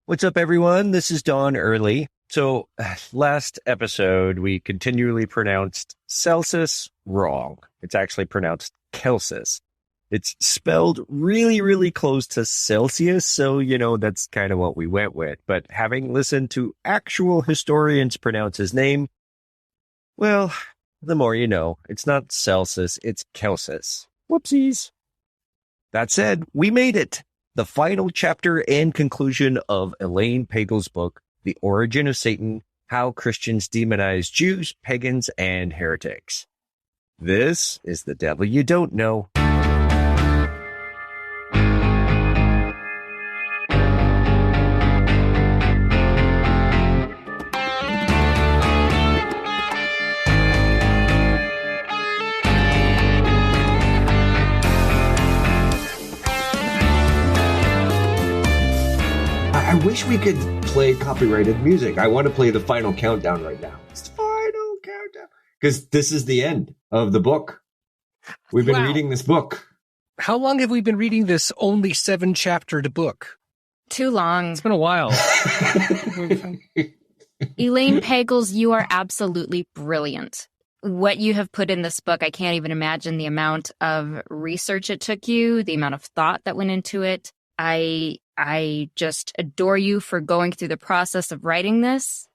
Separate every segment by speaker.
Speaker 1: What's up, everyone? This is Don Early. So last episode, we continually pronounced Celsius wrong. It's actually pronounced Celsius. It's spelled really, really close to Celsius. So, that's kind of what we went with. But having listened to actual historians pronounce his name, well, the more you know. It's not Celsius, it's Celsius. Whoopsies. That said, we made it. The final chapter and conclusion of Elaine Pagels' book, The Origin of Satan, How Christians Demonized Jews, Pagans, and Heretics. This is The Devil You Don't Know.
Speaker 2: I wish we could play copyrighted music. I want to play the final countdown right now. It's the final countdown. Because this is the end of the book. We've been reading this book.
Speaker 3: How long have we been reading this only 7-chapter book?
Speaker 4: Too long.
Speaker 3: It's been a while.
Speaker 4: Elaine Pagels, you are absolutely brilliant. What you have put in this book, I can't even imagine the amount of research it took you, the amount of thought that went into it. I just adore you for going through the process of writing this.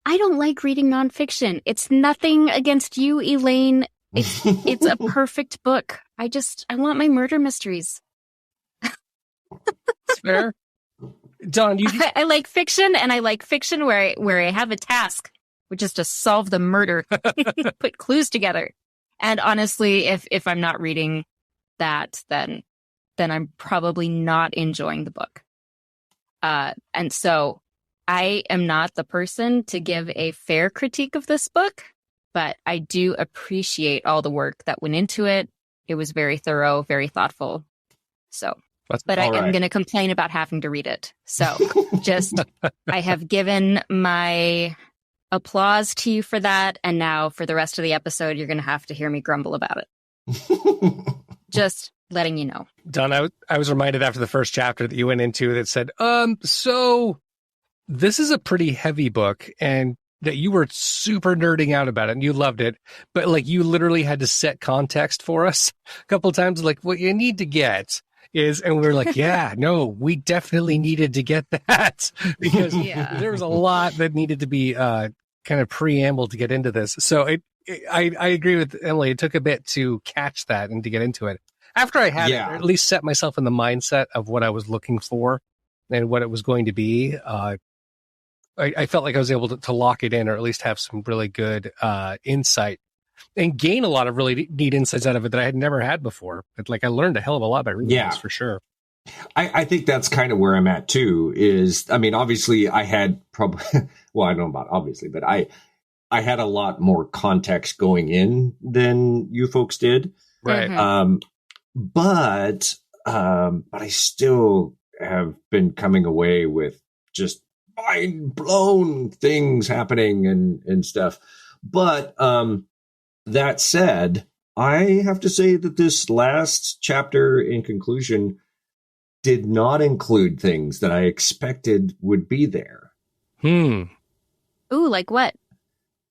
Speaker 4: I don't like reading nonfiction. It's nothing against you, Elaine. It's a perfect book. I want my murder mysteries.
Speaker 3: It's fair. Don,
Speaker 4: I like fiction, and I like fiction where I have a task, which is to solve the murder, put clues together. And honestly, if I'm not reading that, then I'm probably not enjoying the book. And so I am not the person to give a fair critique of this book, but I do appreciate all the work that went into it. It was very thorough, very thoughtful. So, but I am going to complain about having to read it. So I have given my applause to you for that. And now for the rest of the episode, you're going to have to hear me grumble about it. Just letting you know.
Speaker 3: Don, I was reminded after the first chapter that you went into that said, so this is a pretty heavy book, and that you were super nerding out about it and you loved it, but like you literally had to set context for us a couple of times, like what you need to get is, and we were like, yeah, no, we definitely needed to get that because there was a lot that needed to be kind of preamble to get into this. So I agree with Emily. It took a bit to catch that and to get into it. After I had it, or at least set myself in the mindset of what I was looking for and what it was going to be, I felt like I was able to lock it in, or at least have some really good insight and gain a lot of really neat insights out of it that I had never had before. Like I learned a hell of a lot by reading this for sure.
Speaker 2: I think that's kind of where I'm at too. Obviously I had probably, well, I don't know about obviously, but I had a lot more context going in than you folks did.
Speaker 3: Right.
Speaker 4: Mm-hmm.
Speaker 2: But I still have been coming away with just mind blown things happening and stuff. But that said, I have to say that this last chapter in conclusion did not include things that I expected would be there.
Speaker 4: Ooh, like what?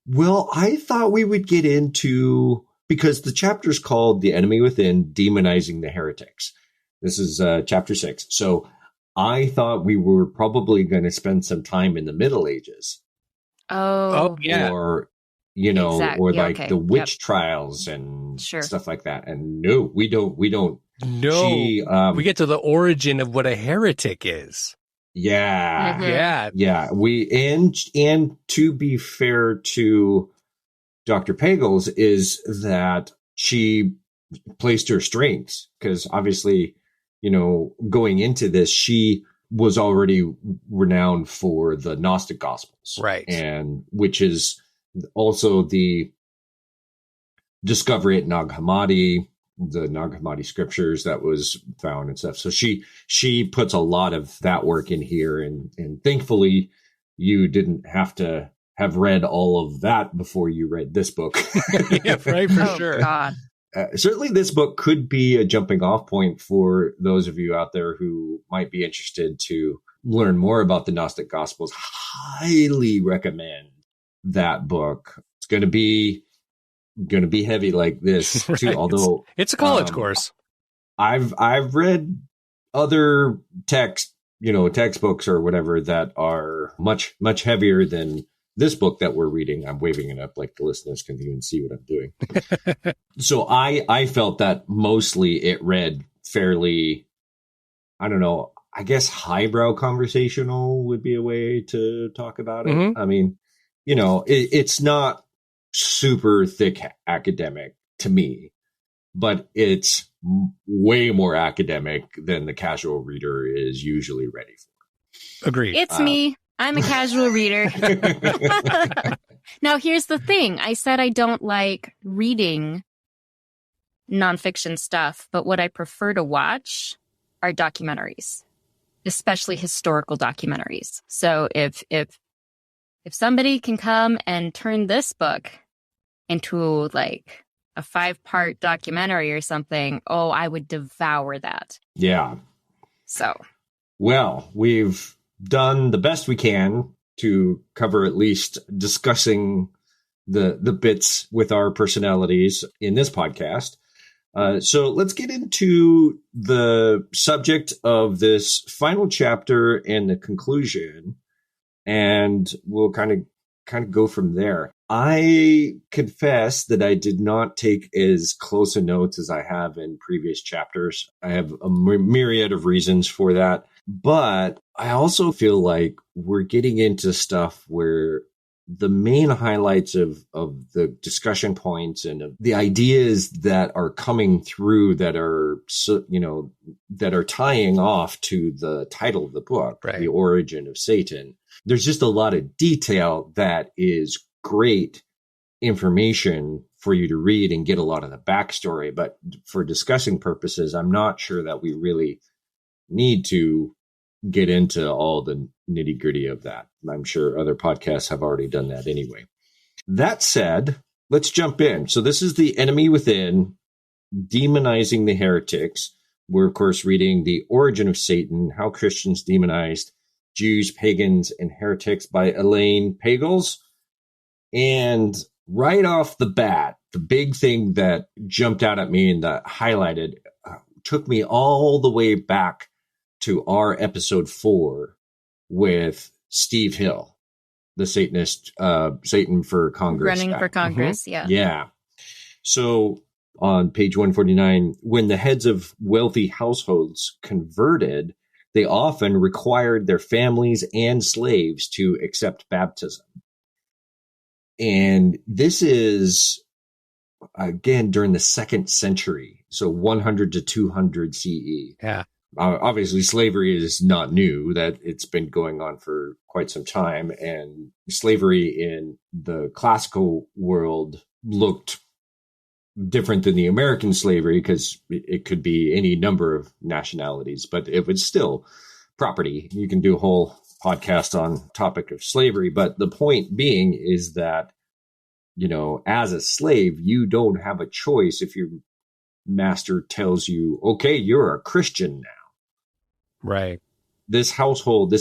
Speaker 2: Well, I thought we would get into, because the chapter's called The Enemy Within, Demonizing the Heretics. This is chapter 6. So I thought we were probably going to spend some time in the Middle Ages.
Speaker 4: Oh
Speaker 3: yeah.
Speaker 2: Or, the witch trials and stuff like that. And no, we don't.
Speaker 3: No, we get to the origin of what a heretic is.
Speaker 2: Yeah.
Speaker 4: Mm-hmm.
Speaker 2: Yeah. And to be fair to Dr. Pagels is that she plays to her strengths, because obviously, going into this, she was already renowned for the Gnostic Gospels.
Speaker 3: Right.
Speaker 2: And which is also the discovery at Nag Hammadi, the Nag Hammadi scriptures that was found and stuff. So she puts a lot of that work in here. And thankfully you didn't have to have read all of that before you read this book.
Speaker 3: Yeah, right, for sure.
Speaker 4: God.
Speaker 2: Certainly this book could be a jumping off point for those of you out there who might be interested to learn more about the Gnostic Gospels, highly recommend that book. It's going to be heavy like this too.
Speaker 3: Right.
Speaker 2: Although
Speaker 3: it's a college course.
Speaker 2: I've read other textbooks or whatever that are much heavier than this book that we're reading. I'm waving it up like the listeners can even see what I'm doing. So I felt that mostly it read fairly, I don't know, I guess highbrow conversational would be a way to talk about it.
Speaker 3: Mm-hmm.
Speaker 2: I mean, it's not super thick academic to me, but it's way more academic than the casual reader is usually ready for.
Speaker 3: Agreed.
Speaker 4: It's me. I'm a casual reader. Now, here's the thing. I said I don't like reading nonfiction stuff, but what I prefer to watch are documentaries, especially historical documentaries. So if somebody can come and turn this book into like a 5-part documentary or something, oh, I would devour that.
Speaker 2: Yeah.
Speaker 4: So.
Speaker 2: Well, we've done the best we can to cover at least discussing the bits with our personalities in this podcast. So let's get into the subject of this final chapter and the conclusion, and we'll kind of go from there. I confess that I did not take as close a notes as I have in previous chapters. I have a myriad of reasons for that. But I also feel like we're getting into stuff where the main highlights of the discussion points and of the ideas that are coming through that are tying off to the title of the book, right. The Origin of Satan. There's just a lot of detail that is great information for you to read and get a lot of the backstory. But for discussing purposes, I'm not sure that we really need to get into all the nitty gritty of that. I'm sure other podcasts have already done that anyway. That said, let's jump in. So this is The Enemy Within, Demonizing the Heretics. We're, of course, reading The Origin of Satan, How Christians Demonized Jews, Pagans, and Heretics by Elaine Pagels. And right off the bat, the big thing that jumped out at me and that highlighted took me all the way back to our episode 4 with Steve Hill, the Satanist, Satan for Congress.
Speaker 4: Running for Congress,
Speaker 2: Mm-hmm.
Speaker 4: yeah.
Speaker 2: Yeah. So on page 149, when the heads of wealthy households converted, they often required their families and slaves to accept baptism. And this is, again, during the 2nd century, so 100 to 200 CE.
Speaker 3: Yeah.
Speaker 2: Obviously, slavery is not new, that it's been going on for quite some time. And slavery in the classical world looked different than the American slavery because it could be any number of nationalities, but it was still property. You can do a whole podcast on topic of slavery. But the point being is that, as a slave, you don't have a choice if your master tells you, okay, you're a Christian now.
Speaker 3: Right.
Speaker 2: This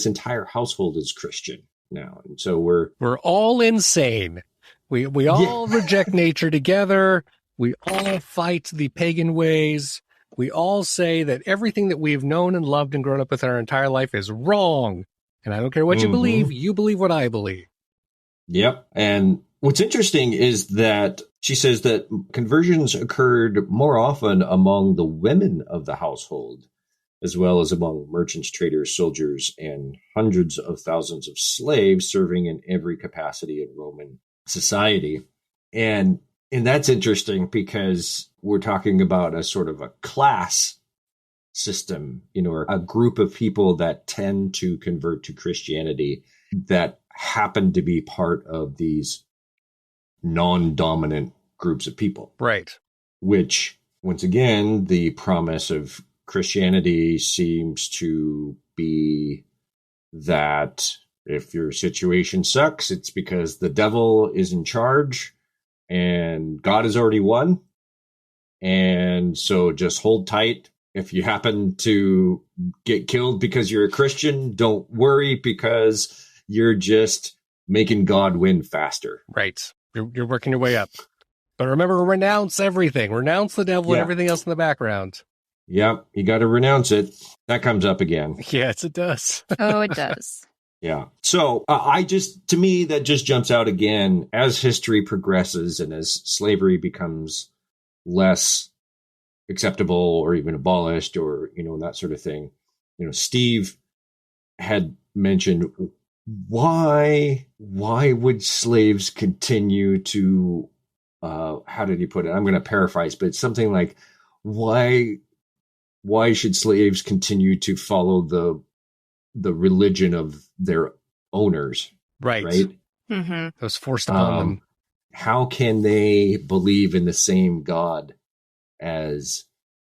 Speaker 2: entire household is Christian now. And so we're
Speaker 3: all insane. We all reject nature together. We all fight the pagan ways. We all say that everything that we've known and loved and grown up with our entire life is wrong. And I don't care what you believe what I believe.
Speaker 2: Yep. And what's interesting is that she says that conversions occurred more often among the women of the household, as well as among merchants, traders, soldiers, and hundreds of thousands of slaves serving in every capacity in Roman society. And that's interesting because we're talking about a sort of a class system, or a group of people that tend to convert to Christianity that happen to be part of these non-dominant groups of people.
Speaker 3: Right.
Speaker 2: Which, once again, the promise of Christianity seems to be that if your situation sucks, it's because the devil is in charge and God has already won. And so just hold tight if you happen to get killed because you're a Christian, don't worry, because you're just making God win faster.
Speaker 3: Right. You're working your way up. But remember, renounce everything. Renounce the devil and everything else in the background.
Speaker 2: Yep, you got to renounce it. That comes up again.
Speaker 3: Yes, it does.
Speaker 4: Oh, it does.
Speaker 2: Yeah. So to me, that just jumps out again as history progresses and as slavery becomes less acceptable or even abolished or, that sort of thing. Steve had mentioned, why would slaves continue to, how did he put it? I'm going to paraphrase, but it's something like, why should slaves continue to follow the religion of their owners?
Speaker 3: Right.
Speaker 4: Mm-hmm.
Speaker 3: That was forced upon them.
Speaker 2: How can they believe in the same God as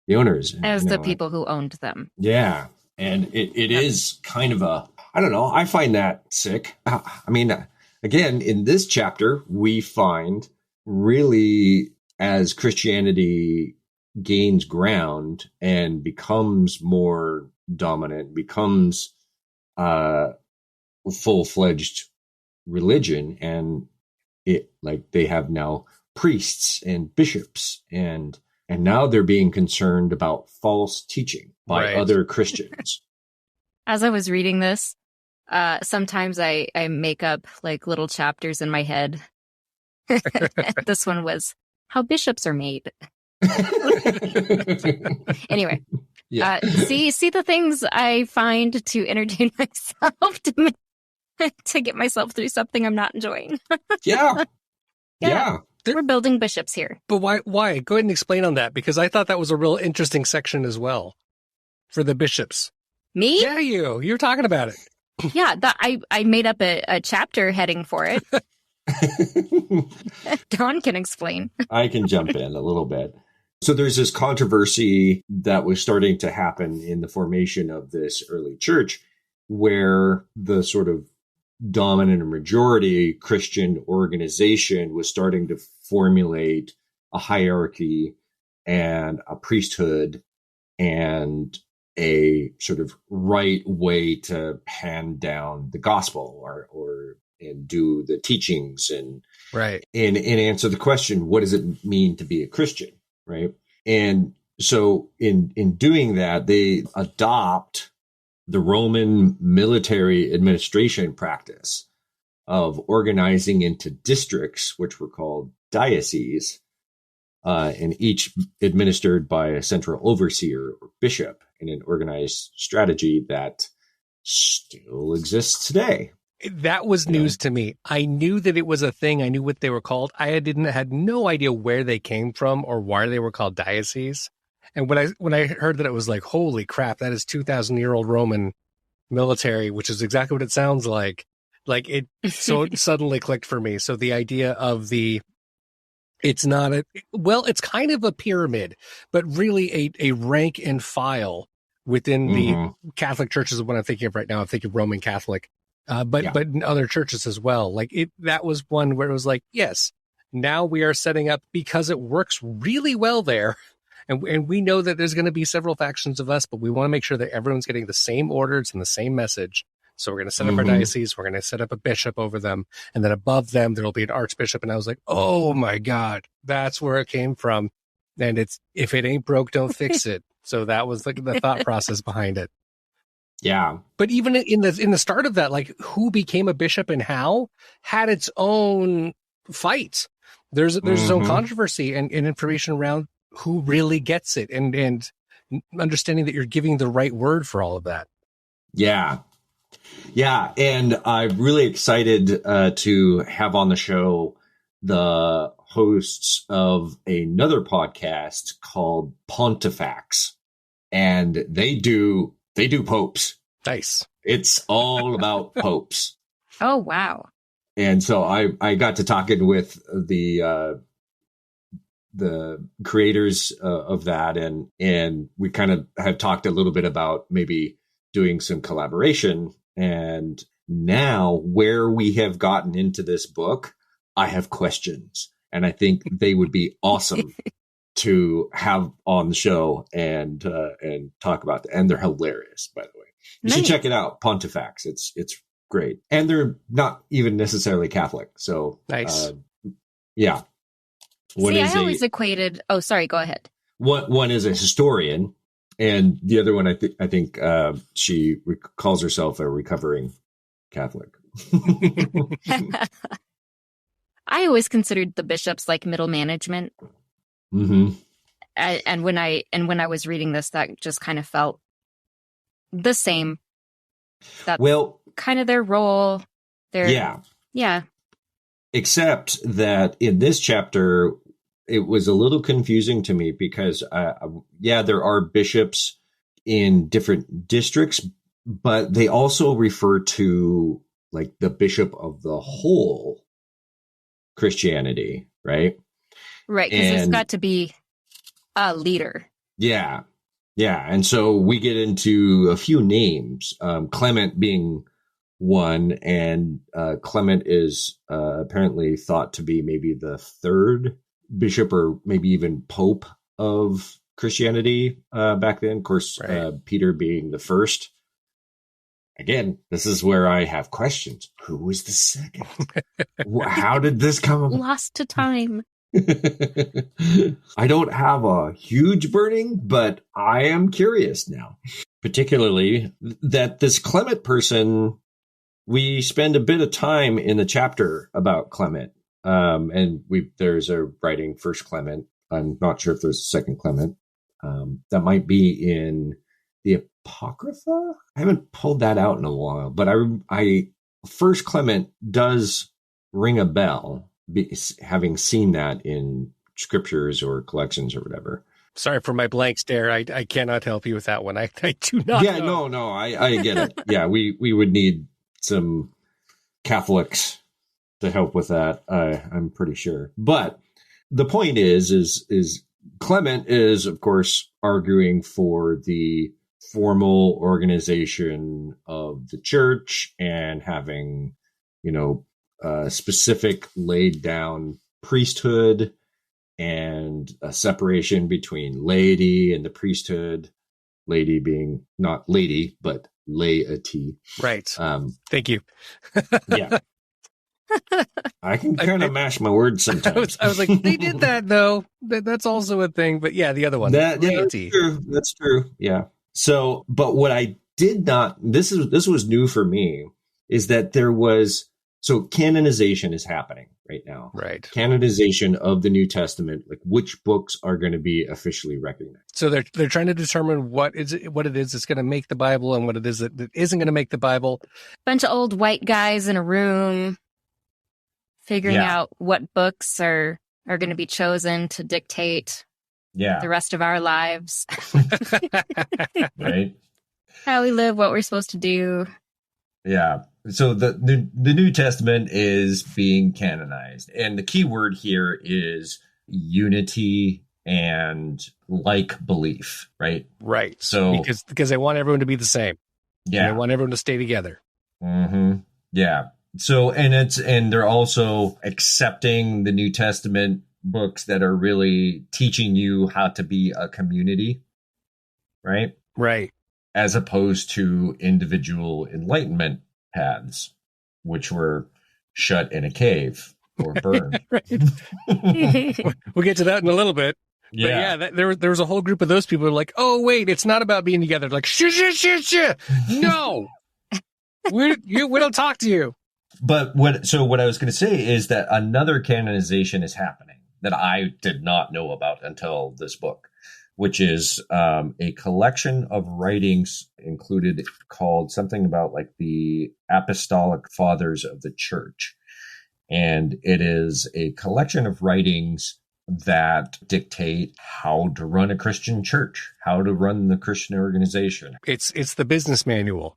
Speaker 2: the owners?
Speaker 4: As the people who owned them.
Speaker 2: Yeah. And it is kind of I don't know. I find that sick. I mean, again, in this chapter, we find really as Christianity gains ground and becomes more dominant, becomes full-fledged religion, and they have now priests and bishops, and now they're being concerned about false teaching by other Christians.
Speaker 4: As I was reading this, sometimes I make up like little chapters in my head. This one was how bishops are made. Anyway, see the things I find to entertain myself to get myself through something I'm not enjoying.
Speaker 2: Yeah.
Speaker 4: We're building bishops here.
Speaker 3: But why? Go ahead and explain on that, because I thought that was a real interesting section as well for the bishops.
Speaker 4: Me?
Speaker 3: Yeah, you were talking about it.
Speaker 4: Yeah, I made up a chapter heading for it. Don can explain.
Speaker 2: I can jump in a little bit. So there's this controversy that was starting to happen in the formation of this early church, where the sort of dominant and majority Christian organization was starting to formulate a hierarchy and a priesthood and a sort of right way to hand down the gospel and do the teachings and answer the question, what does it mean to be a Christian? Right. And so in doing that, they adopt the Roman military administration practice of organizing into districts, which were called dioceses, and each administered by a central overseer or bishop in an organized strategy that still exists today.
Speaker 3: That was news to me. I knew that it was a thing. I knew what they were called. I had no idea where they came from or why they were called dioceses. And when I heard that, it was like, holy crap, that is 2,000-year-old Roman military, which is exactly what it sounds like. Like it suddenly clicked for me. So the idea of it's kind of a pyramid, but really a rank and file within the Catholic churches is what I'm thinking of right now. I'm thinking Roman Catholic. But in other churches as well. Like that was one where it was like, yes, now we are setting up, because it works really well there. And we know that there's going to be several factions of us, but we want to make sure that everyone's getting the same orders and the same message. So we're going to set up our diocese. We're going to set up a bishop over them. And then above them, there'll be an archbishop. And I was like, oh my God, that's where it came from. And it's, if it ain't broke, don't fix it. So that was like the thought process behind it.
Speaker 2: Yeah.
Speaker 3: But even in the start of that, like who became a bishop and how had its own fight. There's its own controversy and information around who really gets it and understanding that you're giving the right word for all of that.
Speaker 2: Yeah. Yeah. And I'm really excited to have on the show the hosts of another podcast called Pontifex. And they do popes.
Speaker 3: Nice.
Speaker 2: It's all about popes.
Speaker 4: Oh, wow.
Speaker 2: And so I got to talking with the creators of that, and we kind of had talked a little bit about maybe doing some collaboration. And now where we have gotten into this book, I have questions, and I think they would be awesome to have on the show and talk about it. And they're hilarious, by the way. You should check it out, Pontifex. It's great. And they're not even necessarily Catholic. So
Speaker 3: nice.
Speaker 2: Yeah.
Speaker 4: I always equated. Oh, sorry. Go ahead.
Speaker 2: One is a historian, and the other one, I think she calls herself a recovering Catholic.
Speaker 4: I always considered the bishops like middle management.
Speaker 2: Mm-hmm.
Speaker 4: And when I was reading this, that just kind of felt the same. That's kind of their role. Yeah.
Speaker 2: Except that in this chapter, it was a little confusing to me because, there are bishops in different districts, but they also refer to like the bishop of the whole Christianity, right?
Speaker 4: Right, because there's got to be a leader.
Speaker 2: Yeah. Yeah. And so we get into a few names, Clement being one, and Clement is apparently thought to be maybe the third bishop or maybe even pope of Christianity back then. Of course, right. Peter being the first. Again, this is where I have questions. Who was the second? How did this come about?
Speaker 4: Lost to time.
Speaker 2: I don't have a huge burning, but I am curious now. Particularly that this Clement person, we spend a bit of time in the chapter about Clement. And there's a writing First Clement. I'm not sure if there's a Second Clement. That might be in the Apocrypha. I haven't pulled that out in a while, but I First Clement does ring a bell, having seen that in scriptures or collections or whatever.
Speaker 3: Sorry for my blank stare. I cannot help you with that one. I do not.
Speaker 2: Yeah, know. No, I get it. Yeah, we would need some Catholics to help with that. I'm pretty sure. But the point is Clement is, of course, arguing for the formal organization of the church and having, specific laid down priesthood and a separation between laity and the priesthood. Laity being not lady, but laity.
Speaker 3: Right. Thank you.
Speaker 2: Yeah. I can kind of mash my words sometimes.
Speaker 3: I was like, they did that though. That's also a thing. But yeah, the other one.
Speaker 2: Laity. That's true. Yeah. So, but what I did not, this was new for me, is that canonization is happening right now.
Speaker 3: Right.
Speaker 2: Canonization of the New Testament, like which books are going to be officially recognized.
Speaker 3: So they're trying to determine what it is that's going to make the Bible and what it is that isn't going to make the Bible.
Speaker 4: Bunch of old white guys in a room figuring out what books are going to be chosen to dictate the rest of our lives.
Speaker 2: Right.
Speaker 4: How we live, what we're supposed to do.
Speaker 2: Yeah. So the New Testament is being canonized. And the key word here is unity and like belief, right?
Speaker 3: Right.
Speaker 2: So
Speaker 3: because they want everyone to be the same.
Speaker 2: Yeah.
Speaker 3: And they want everyone to stay together.
Speaker 2: Mm-hmm. Yeah. So and they're also accepting the New Testament books that are really teaching you how to be a community, right?
Speaker 3: Right.
Speaker 2: As opposed to individual enlightenment paths, which were shut in a cave or burned.
Speaker 3: We'll get to that in a little bit.
Speaker 2: Yeah.
Speaker 3: But there was a whole group of those people who were like, oh, wait, it's not about being together. Like, shh. No, we don't talk to you.
Speaker 2: But what I was going to say is that another canonization is happening that I did not know about until this book, which is a collection of writings included called something about like the Apostolic Fathers of the Church. And it is a collection of writings that dictate how to run a Christian church, how to run the Christian organization.
Speaker 3: It's the business manual.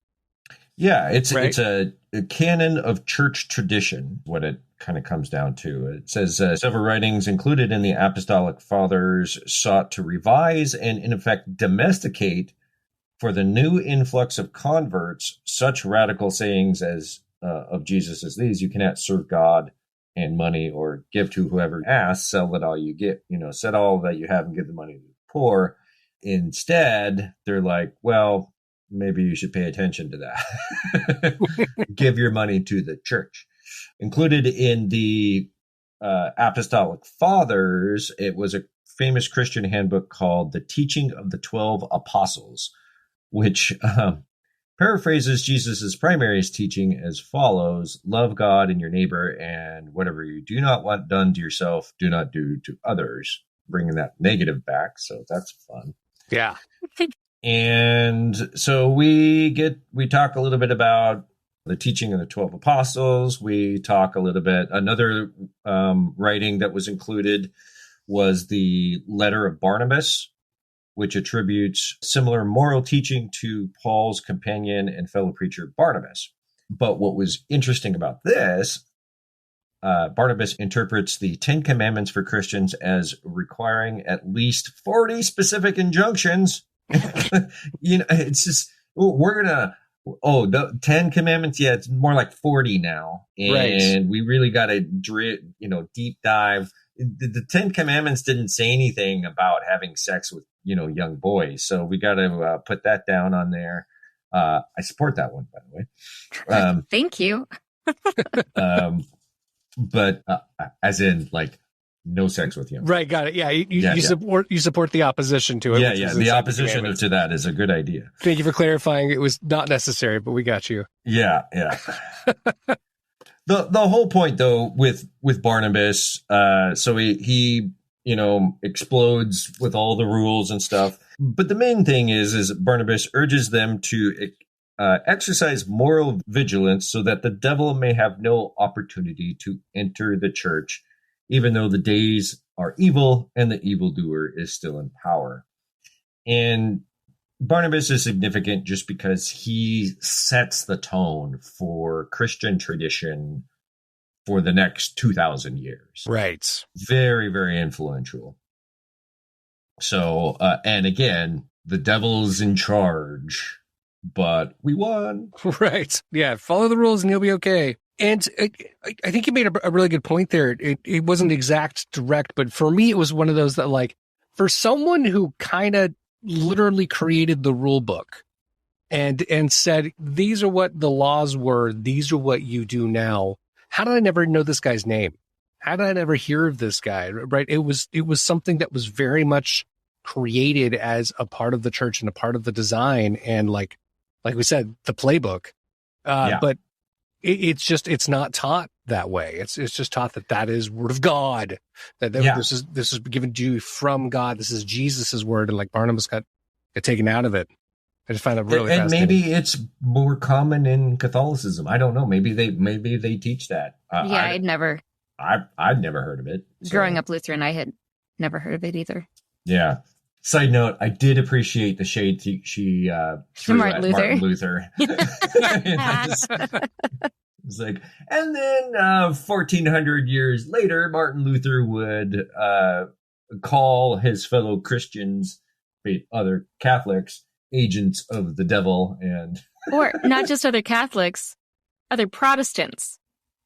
Speaker 2: Yeah, it's a canon of church tradition, what it kind of comes down to. It says several writings included in the Apostolic Fathers sought to revise and, in effect, domesticate for the new influx of converts such radical sayings as of Jesus as these: you cannot serve God and money, or give to whoever asks, sell it all you get, sell all that you have and give the money to the poor. Instead, they're like, well, maybe you should pay attention to that. Give your money to the church. Included in the Apostolic Fathers, it was a famous Christian handbook called The Teaching of the 12 Apostles, which paraphrases Jesus's primary teaching as follows: love God and your neighbor, and whatever you do not want done to yourself, do not do to others, bringing that negative back. So that's fun.
Speaker 3: Yeah.
Speaker 2: And so we talk a little bit about the teaching of the 12 apostles. We talk a little bit, another writing that was included was the letter of Barnabas, which attributes similar moral teaching to Paul's companion and fellow preacher Barnabas. But what was interesting about this, Barnabas interprets the 10 Commandments for Christians as requiring at least 40 specific injunctions. It's just, we're going to, the 10 Commandments, yeah, it's more like 40 now. And right. We really got to, deep dive. The 10 Commandments didn't say anything about having sex with, young boys. So we got to put that down on there. I support that one, by the way.
Speaker 4: Thank you.
Speaker 2: But as in, like, no sex with him.
Speaker 3: Right, got it. Yeah, you support the opposition to it.
Speaker 2: Yeah. The opposition to that is a good idea.
Speaker 3: Thank you for clarifying. It was not necessary, but we got you.
Speaker 2: Yeah. The whole point, though, with Barnabas, so he explodes with all the rules and stuff. But the main thing is Barnabas urges them to exercise moral vigilance so that the devil may have no opportunity to enter the church, even though the days are evil and the evildoer is still in power. And Barnabas is significant just because he sets the tone for Christian tradition for the next 2,000 years.
Speaker 3: Right.
Speaker 2: Very, very influential. So, and again, the devil's in charge, but we won.
Speaker 3: Right. Yeah. Follow the rules and you'll be okay. And I think you made a really good point there. It wasn't exact direct, but for me, it was one of those that, like, for someone who kind of literally created the rule book and said, these are what the laws were, these are what you do now. How did I never know this guy's name? How did I never hear of this guy? Right. It was something that was very much created as a part of the church and a part of the design. And like we said, the playbook, but it's not taught that way. It's just taught that is word of God, this is given to you from God. This is Jesus's word. And like Barnabas got taken out of it. I just find that really fascinating.
Speaker 2: And maybe it's more common in Catholicism. I don't know. Maybe they teach that.
Speaker 4: I'd never
Speaker 2: heard of it. So.
Speaker 4: Growing up Lutheran, I had never heard of it either.
Speaker 2: Yeah. Side note, I did appreciate the shade she threw at Martin Luther. It's like, and then 1,400 years later, Martin Luther would call his fellow Christians, other Catholics, agents of the devil,
Speaker 4: or not just other Catholics, other Protestants.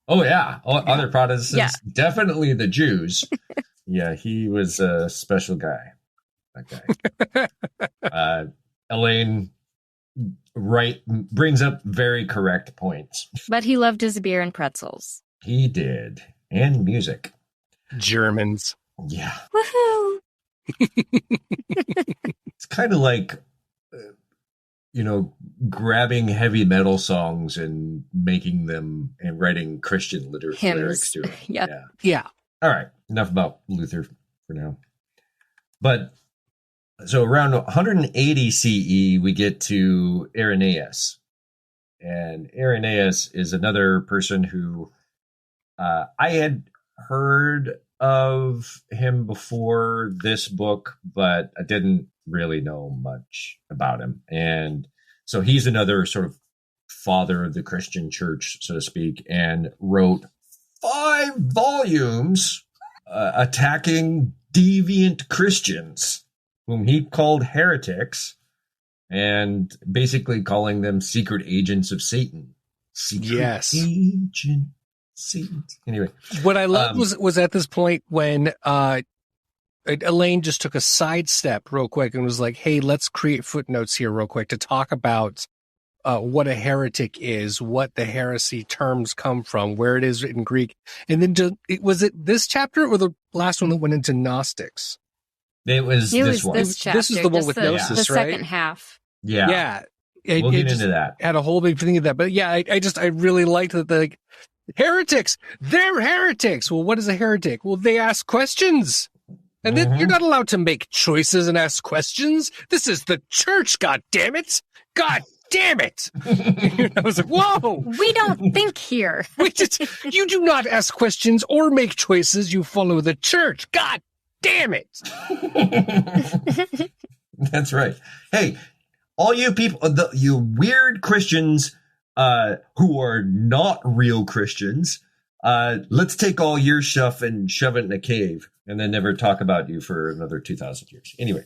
Speaker 2: Oh yeah, other Protestants, definitely the Jews. Yeah, he was a special guy. That guy. Elaine brings up very correct points.
Speaker 4: But he loved his beer and pretzels.
Speaker 2: He did, and music.
Speaker 3: Germans.
Speaker 2: Yeah.
Speaker 4: Woohoo!
Speaker 2: It's kind of like, grabbing heavy metal songs and making them and writing Christian lyrics to it.
Speaker 4: Yeah.
Speaker 2: All right. Enough about Luther for now. But so around 180 CE, we get to Irenaeus. And Irenaeus is another person who I had heard of him before this book, but I didn't really know much about him. And so he's another sort of father of the Christian church, so to speak, and wrote 5 volumes attacking deviant Christians, whom he called heretics, and basically calling them secret agents of Satan. Secret agents Anyway,
Speaker 3: What I loved was at this point when Elaine just took a sidestep real quick and was like, hey, let's create footnotes here real quick to talk about what a heretic is, what the heresy terms come from, where it is in Greek. And then was it this chapter or the last one that went into Gnostics?
Speaker 2: It was this one.
Speaker 4: This chapter,
Speaker 3: this is the one with Gnosis,
Speaker 4: the
Speaker 3: right?
Speaker 4: second half.
Speaker 2: Yeah.
Speaker 3: Yeah.
Speaker 2: We'll get into that.
Speaker 3: Had a whole big thing of that. But yeah, I really liked that the heretics, they're heretics. Well, what is a heretic? Well, they ask questions. And then you're not allowed to make choices and ask questions. This is the church, God damn it. God damn it. I was like, whoa.
Speaker 4: We don't think here.
Speaker 3: You do not ask questions or make choices. You follow the church. God damn it.
Speaker 2: That's right. Hey, all you people, you weird Christians who are not real Christians, let's take all your stuff and shove it in a cave and then never talk about you for another 2,000 years. Anyway.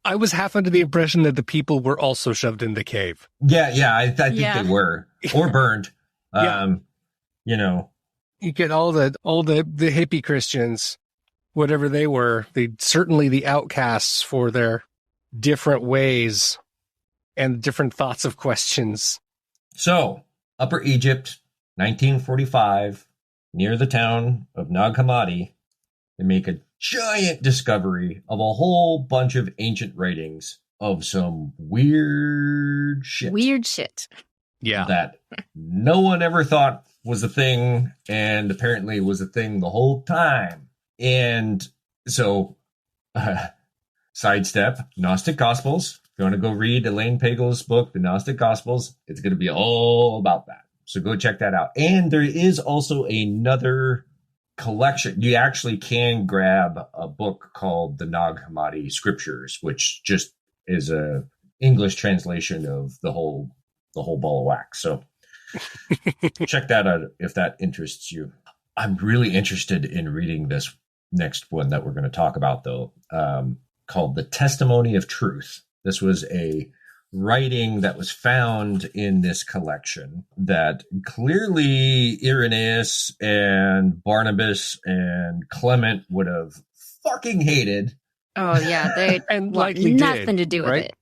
Speaker 3: I was half under the impression that the people were also shoved in the cave.
Speaker 2: Yeah, I think they were. Or burned. You know.
Speaker 3: You get all the hippie Christians, whatever they were, certainly the outcasts for their different ways and different thoughts of questions.
Speaker 2: So, Upper Egypt, 1945, near the town of Nag Hammadi, they make a giant discovery of a whole bunch of ancient writings of some weird shit.
Speaker 4: Weird shit.
Speaker 3: Yeah.
Speaker 2: That no one ever thought was a thing, and apparently was a thing the whole time. And so, sidestep, Gnostic Gospels. If you want to go read Elaine Pagels' book, The Gnostic Gospels, it's going to be all about that. So go check that out. And there is also another collection. You actually can grab a book called the Nag Hammadi Scriptures, which just is a English translation of the whole ball of wax. So check that out if that interests you. I'm really interested in reading this next one that we're going to talk about, though, called The Testimony of Truth. This was a writing that was found in this collection that clearly Irenaeus and Barnabas and Clement would have fucking hated.
Speaker 4: Oh, yeah. They
Speaker 3: and
Speaker 4: want
Speaker 3: likely
Speaker 4: nothing
Speaker 3: did,
Speaker 4: to do with
Speaker 3: right?
Speaker 4: it.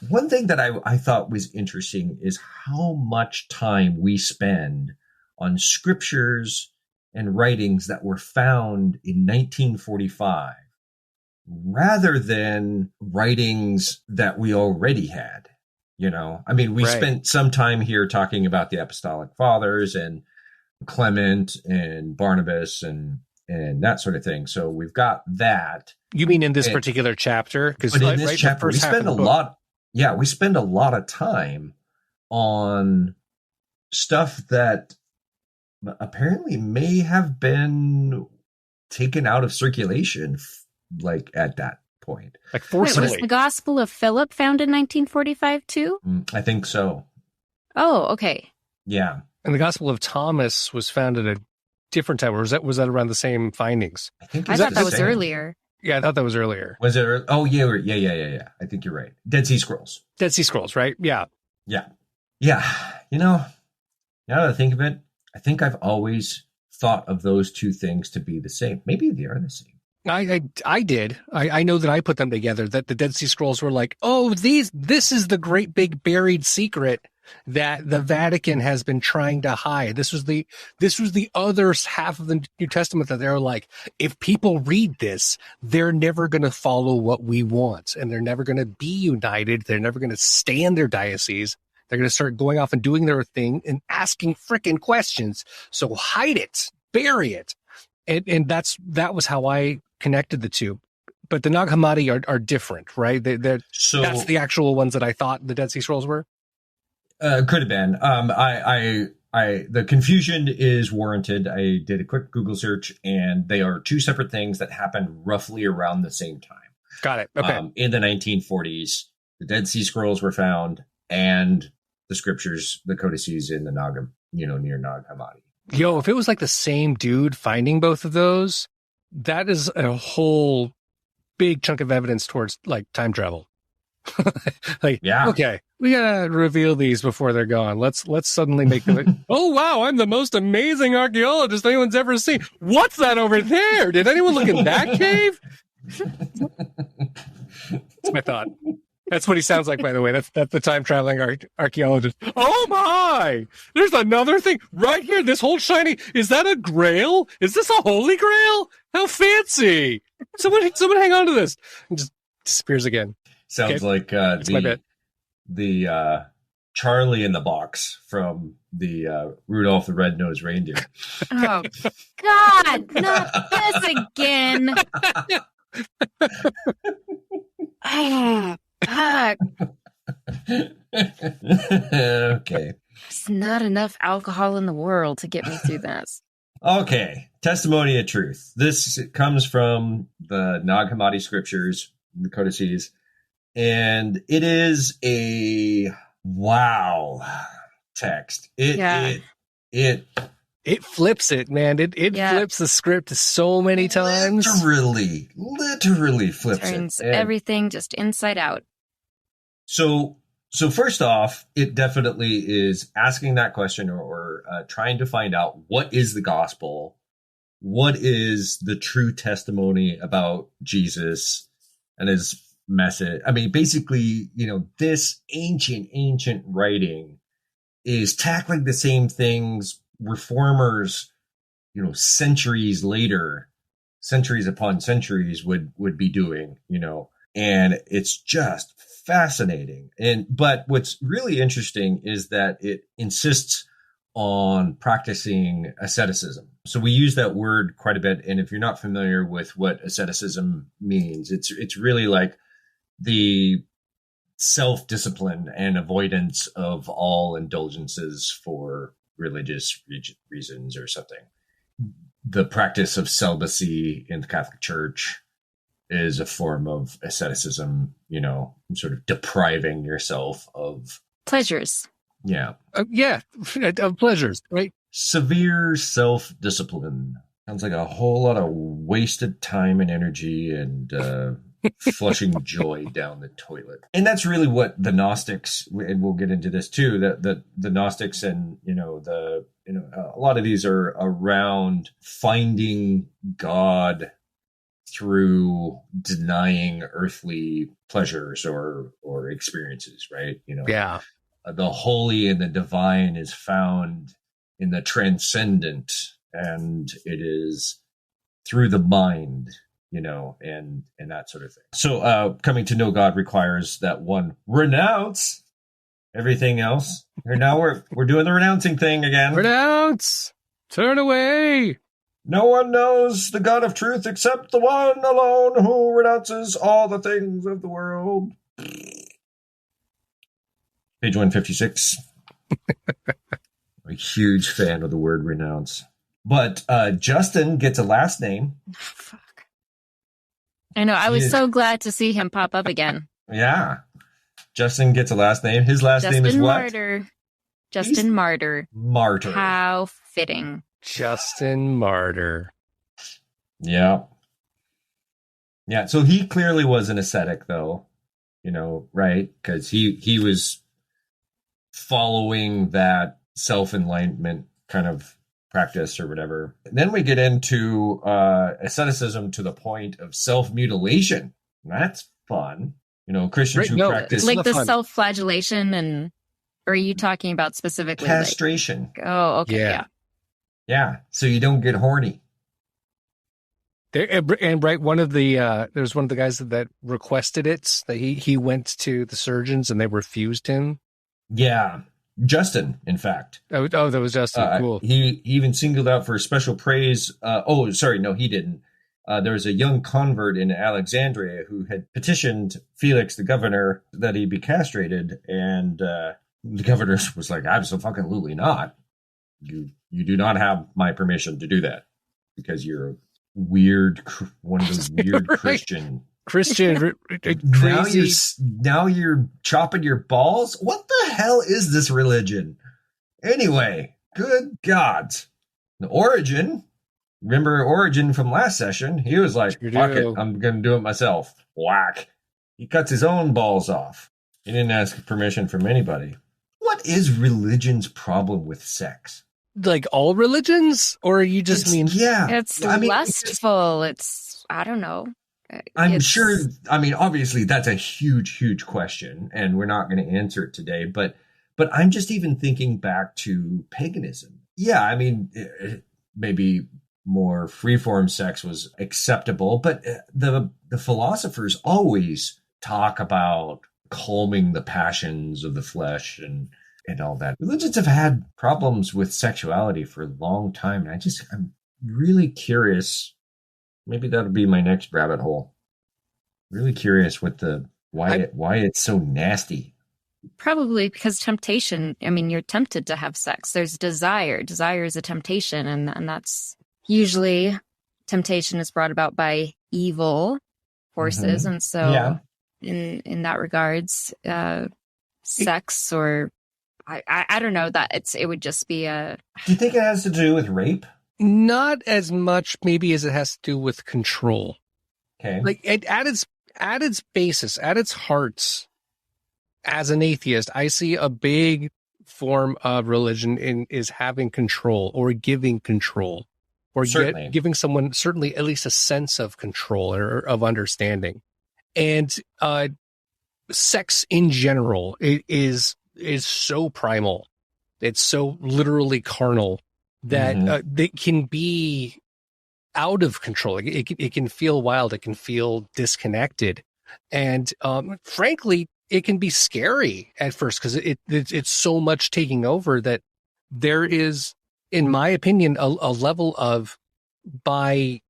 Speaker 2: One thing that I thought was interesting is how much time we spend on scriptures and writings that were found in 1945 rather than writings that we already had. You know, I mean, we spent some time here talking about the Apostolic Fathers and Clement and Barnabas and that sort of thing. So we've got that.
Speaker 3: You mean in this particular chapter?
Speaker 2: But in this chapter, we spend a lot. Yeah, we spend a lot of time on stuff that apparently may have been taken out of circulation, like at that point.
Speaker 3: Like forcibly.
Speaker 4: Wait, was the Gospel of Philip found in 1945 too?
Speaker 2: I think so.
Speaker 4: Oh, okay.
Speaker 2: Yeah.
Speaker 3: And the Gospel of Thomas was found at a different time. Or was that around the same findings?
Speaker 4: I thought that was earlier.
Speaker 3: Yeah, I thought that was earlier.
Speaker 2: Was it? Oh, yeah. I think you're right. Dead Sea Scrolls.
Speaker 3: Dead Sea Scrolls, right? Yeah.
Speaker 2: Yeah. You know, now that I think of it, I think I've always thought of those two things to be the same. Maybe they are the same.
Speaker 3: I did. I know that I put them together, that the Dead Sea Scrolls were like, oh, this is the great big buried secret that the Vatican has been trying to hide. This was the other half of the New Testament that they're like, if people read this, they're never going to follow what we want, and they're never going to be united. They're never going to stay in their diocese. They're going to start going off and doing their thing and asking frickin' questions. So hide it, bury it. And that was how I connected the two. But the Nag Hammadi are different, right? That's the actual ones that I thought the Dead Sea Scrolls were.
Speaker 2: Could have been. The confusion is warranted. I did a quick Google search, and they are two separate things that happened roughly around the same time.
Speaker 3: Got it. Okay.
Speaker 2: In the 1940s, the Dead Sea Scrolls were found, and the scriptures, the codices in the near Nag Hammadi.
Speaker 3: Yo, if it was like the same dude finding both of those, that is a whole big chunk of evidence towards like time travel. Like,
Speaker 2: Yeah.
Speaker 3: okay, we gotta reveal these before they're gone. Let's suddenly make them. Oh wow, I'm the most amazing archaeologist anyone's ever seen. What's that over there? Did anyone look in that cave? That's my thought. That's what he sounds like, by the way. That's the time traveling archaeologist. Oh my! There's another thing right here. This whole shiny. Is that a grail? Is this a holy grail? How fancy! Someone hang on to this. And just disappears again.
Speaker 2: Sounds
Speaker 3: Okay.
Speaker 2: like
Speaker 3: That's my bet.
Speaker 2: the Charlie in the box from the Rudolph the Red-Nosed Reindeer.
Speaker 4: Oh, God, not this again. Ah, fuck.
Speaker 2: Okay.
Speaker 4: There's not enough alcohol in the world to get me through this.
Speaker 2: Okay. Testimony of truth. This comes from the Nag Hammadi scriptures, the codices, and it is a wow text. It
Speaker 3: flips it, man. It flips the script so many times.
Speaker 2: Literally flips
Speaker 4: turns
Speaker 2: it. And
Speaker 4: everything just inside out.
Speaker 2: So first off, it definitely is asking that question or trying to find out what is the gospel, what is the true testimony about Jesus and his message. I mean, basically, this ancient writing is tackling the same things reformers, centuries later, centuries upon centuries would be doing, and it's just fascinating. But what's really interesting is that it insists on practicing asceticism. So we use that word quite a bit. And if you're not familiar with what asceticism means, it's really like the self-discipline and avoidance of all indulgences for religious reasons or something. The practice of celibacy in the Catholic Church is a form of asceticism, sort of depriving yourself of
Speaker 4: pleasures.
Speaker 2: Yeah.
Speaker 3: Of pleasures, right?
Speaker 2: Severe self-discipline. Sounds like a whole lot of wasted time and energy and flushing joy down the toilet. And that's really what the Gnostics, and we'll get into this too, that the Gnostics and, a lot of these are around finding God through denying earthly pleasures or experiences, right?
Speaker 3: Yeah.
Speaker 2: The holy and the divine is found in the transcendent, and it is through the mind, and that sort of thing. So coming to know God requires that one renounce everything else. And now we're doing the renouncing thing again.
Speaker 3: Renounce! Turn away!
Speaker 2: No one knows the God of truth except the one alone who renounces all the things of the world. Page 156. A huge fan of the word renounce. But Justin gets a last name.
Speaker 4: Oh, fuck. I know. I was so glad to see him pop up again.
Speaker 2: Yeah. Justin gets a last name. His last name is what?
Speaker 4: Martyr. Justin Martyr.
Speaker 2: Martyr.
Speaker 4: How fitting.
Speaker 3: Justin Martyr.
Speaker 2: Yeah. Yeah. So he clearly was an ascetic, though, right? Because he was following that self-enlightenment kind of practice or whatever. And then we get into asceticism to the point of self-mutilation. That's fun. Christians who practice
Speaker 4: like the self-flagellation, and or are you talking about specifically
Speaker 2: castration?
Speaker 4: Okay, yeah.
Speaker 2: Yeah, so you don't get horny.
Speaker 3: And right, one of the there's one of the guys that requested it. That he went to the surgeons and they refused him.
Speaker 2: Yeah, Justin, in fact.
Speaker 3: Oh, that was Justin. Cool.
Speaker 2: He even singled out for special praise. He didn't. There was a young convert in Alexandria who had petitioned Felix, the governor, that he be castrated, and the governor was like, "Absolutely not. You do not have my permission to do that because you're a weird, one of those weird right. Christian, crazy. Now you're chopping your balls. What the hell is this religion? Anyway, good God, the Origin. Remember Origin from last session? He was like, "Fuck it, I'm gonna do it myself." Whack. He cuts his own balls off. He didn't ask permission from anybody. What is religion's problem with sex?
Speaker 3: Like all religions? Or you just mean...
Speaker 2: Yeah.
Speaker 4: It's lustful. It's, I don't know.
Speaker 2: I'm sure, I mean, obviously that's a huge, huge question, and we're not going to answer it today, but I'm just even thinking back to paganism. Yeah, I mean, maybe more freeform sex was acceptable, but the philosophers always talk about calming the passions of the flesh and all that. Religions have had problems with sexuality for a long time, and I'm really curious. Maybe that'll be my next rabbit hole. Really curious why it's so nasty.
Speaker 4: Probably because temptation. I mean, you're tempted to have sex. There's desire. Desire is a temptation, and that's usually temptation is brought about by evil forces. And so in that regards, sex or I don't know, that it would just be a...
Speaker 2: Do you think it has to do with rape?
Speaker 3: Not as much, maybe, as it has to do with control.
Speaker 2: Okay.
Speaker 3: Like at its basis, at its hearts, as an atheist, I see a big form of religion is having control or giving control, or giving someone certainly at least a sense of control or of understanding. And sex in general is so primal, it's so literally carnal, that it can be out of control. It can feel wild. It can feel disconnected. And frankly, it can be scary at first because it's so much taking over that there is, in my opinion, a level of, by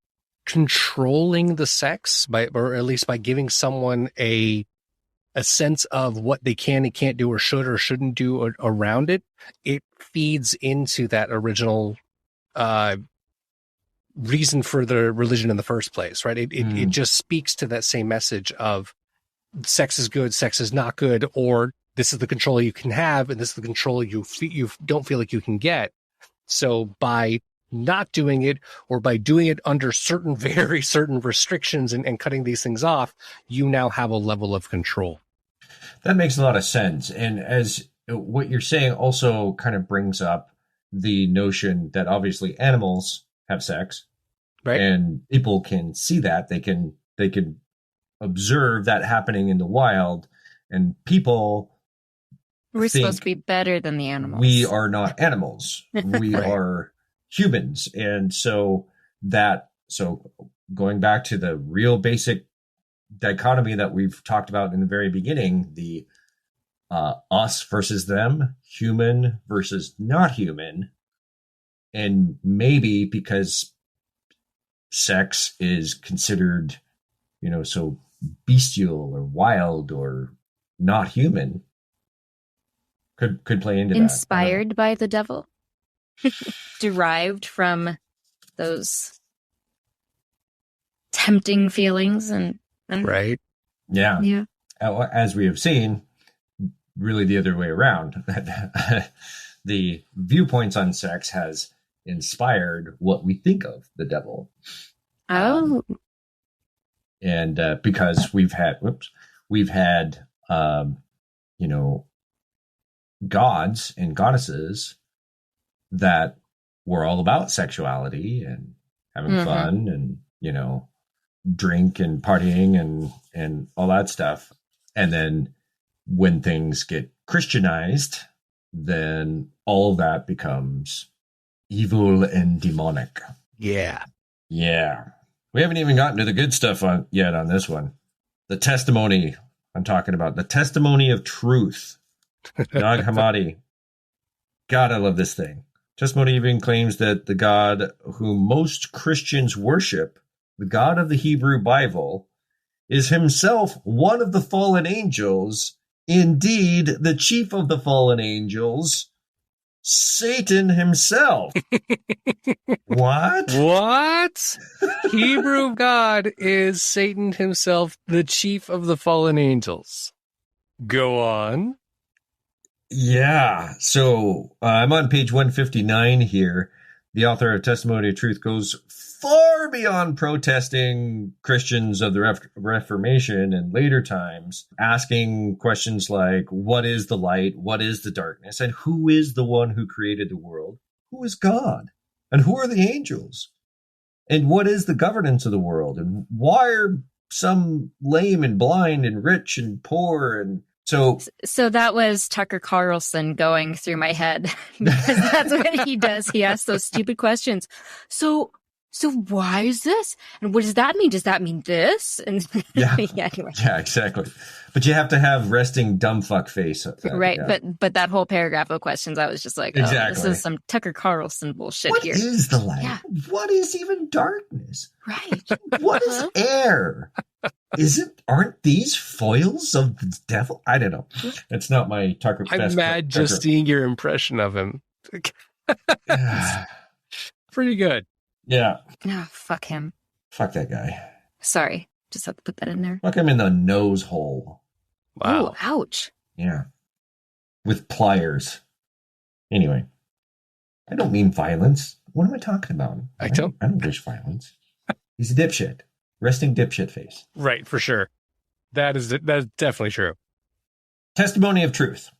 Speaker 3: controlling the sex, or at least by giving someone a sense of what they can and can't do or should or shouldn't do around it, it feeds into that original reason for the religion in the first place, right? It just speaks to that same message of sex is good, sex is not good, or this is the control you can have, and this is the control you don't feel like you can get. So by not doing it, or by doing it under very certain restrictions and cutting these things off, you now have a level of control.
Speaker 2: That makes a lot of sense. And as what you're saying also kind of brings up the notion that obviously animals have sex,
Speaker 3: right?
Speaker 2: And people can see that. They can observe that happening in the wild, and people
Speaker 4: we're supposed to be better than the animals.
Speaker 2: We are not animals. We are humans. And so going back to the real basic dichotomy that we've talked about in the very beginning, the us versus them, human versus not human. And maybe because sex is considered, so bestial or wild or not human, could play into
Speaker 4: inspired by the devil, derived from those tempting feelings and
Speaker 3: right.
Speaker 2: Yeah. As we have seen, really the other way around. The viewpoints on sex has inspired what we think of the devil.
Speaker 4: Oh.
Speaker 2: And because we've had gods and goddesses that were all about sexuality and having fun and, drink and partying and all that stuff. And then when things get Christianized, then all of that becomes evil and demonic.
Speaker 3: Yeah.
Speaker 2: Yeah. We haven't even gotten to the good stuff yet on this one. The testimony, I'm talking about the testimony of truth. Nag Hammadi. God, I love this thing. Testimony even claims that the God whom most Christians worship, the God of the Hebrew Bible, is himself one of the fallen angels, indeed the chief of the fallen angels, Satan himself. What?
Speaker 3: Hebrew God is Satan himself, the chief of the fallen angels. Go on.
Speaker 2: Yeah. So I'm on page 159 here. The author of Testimony of Truth goes far far beyond protesting Christians of the Reformation and later times, asking questions like, what is the light? What is the darkness? And who is the one who created the world? Who is God? And who are the angels? And what is the governance of the world? And why are some lame and blind and rich and poor? And so
Speaker 4: that was Tucker Carlson going through my head because that's what he does. He asks those stupid questions. So why is this? And what does that mean? Does that mean this? And
Speaker 2: anyway.
Speaker 4: Yeah,
Speaker 2: exactly. But you have to have resting dumb fuck face.
Speaker 4: Right. Yeah. But that whole paragraph of questions, I was just like,
Speaker 2: exactly.
Speaker 4: This is some Tucker Carlson bullshit here.
Speaker 2: What is the light?
Speaker 4: Yeah.
Speaker 2: What is even darkness?
Speaker 4: Right.
Speaker 2: What is air? Aren't these foils of the devil? I don't know. It's not my Tucker.
Speaker 3: I'm mad just seeing your impression of him. Pretty good.
Speaker 2: Yeah.
Speaker 4: Oh, fuck him.
Speaker 2: Fuck that guy.
Speaker 4: Sorry. Just have to put that in there.
Speaker 2: Fuck him in the nose hole.
Speaker 3: Wow.
Speaker 4: Ooh, ouch.
Speaker 2: Yeah. With pliers. Anyway. I don't mean violence. What am I talking about?
Speaker 3: I don't
Speaker 2: wish violence. He's a dipshit. Resting dipshit face.
Speaker 3: Right, for sure. That's definitely true.
Speaker 2: Testimony of truth.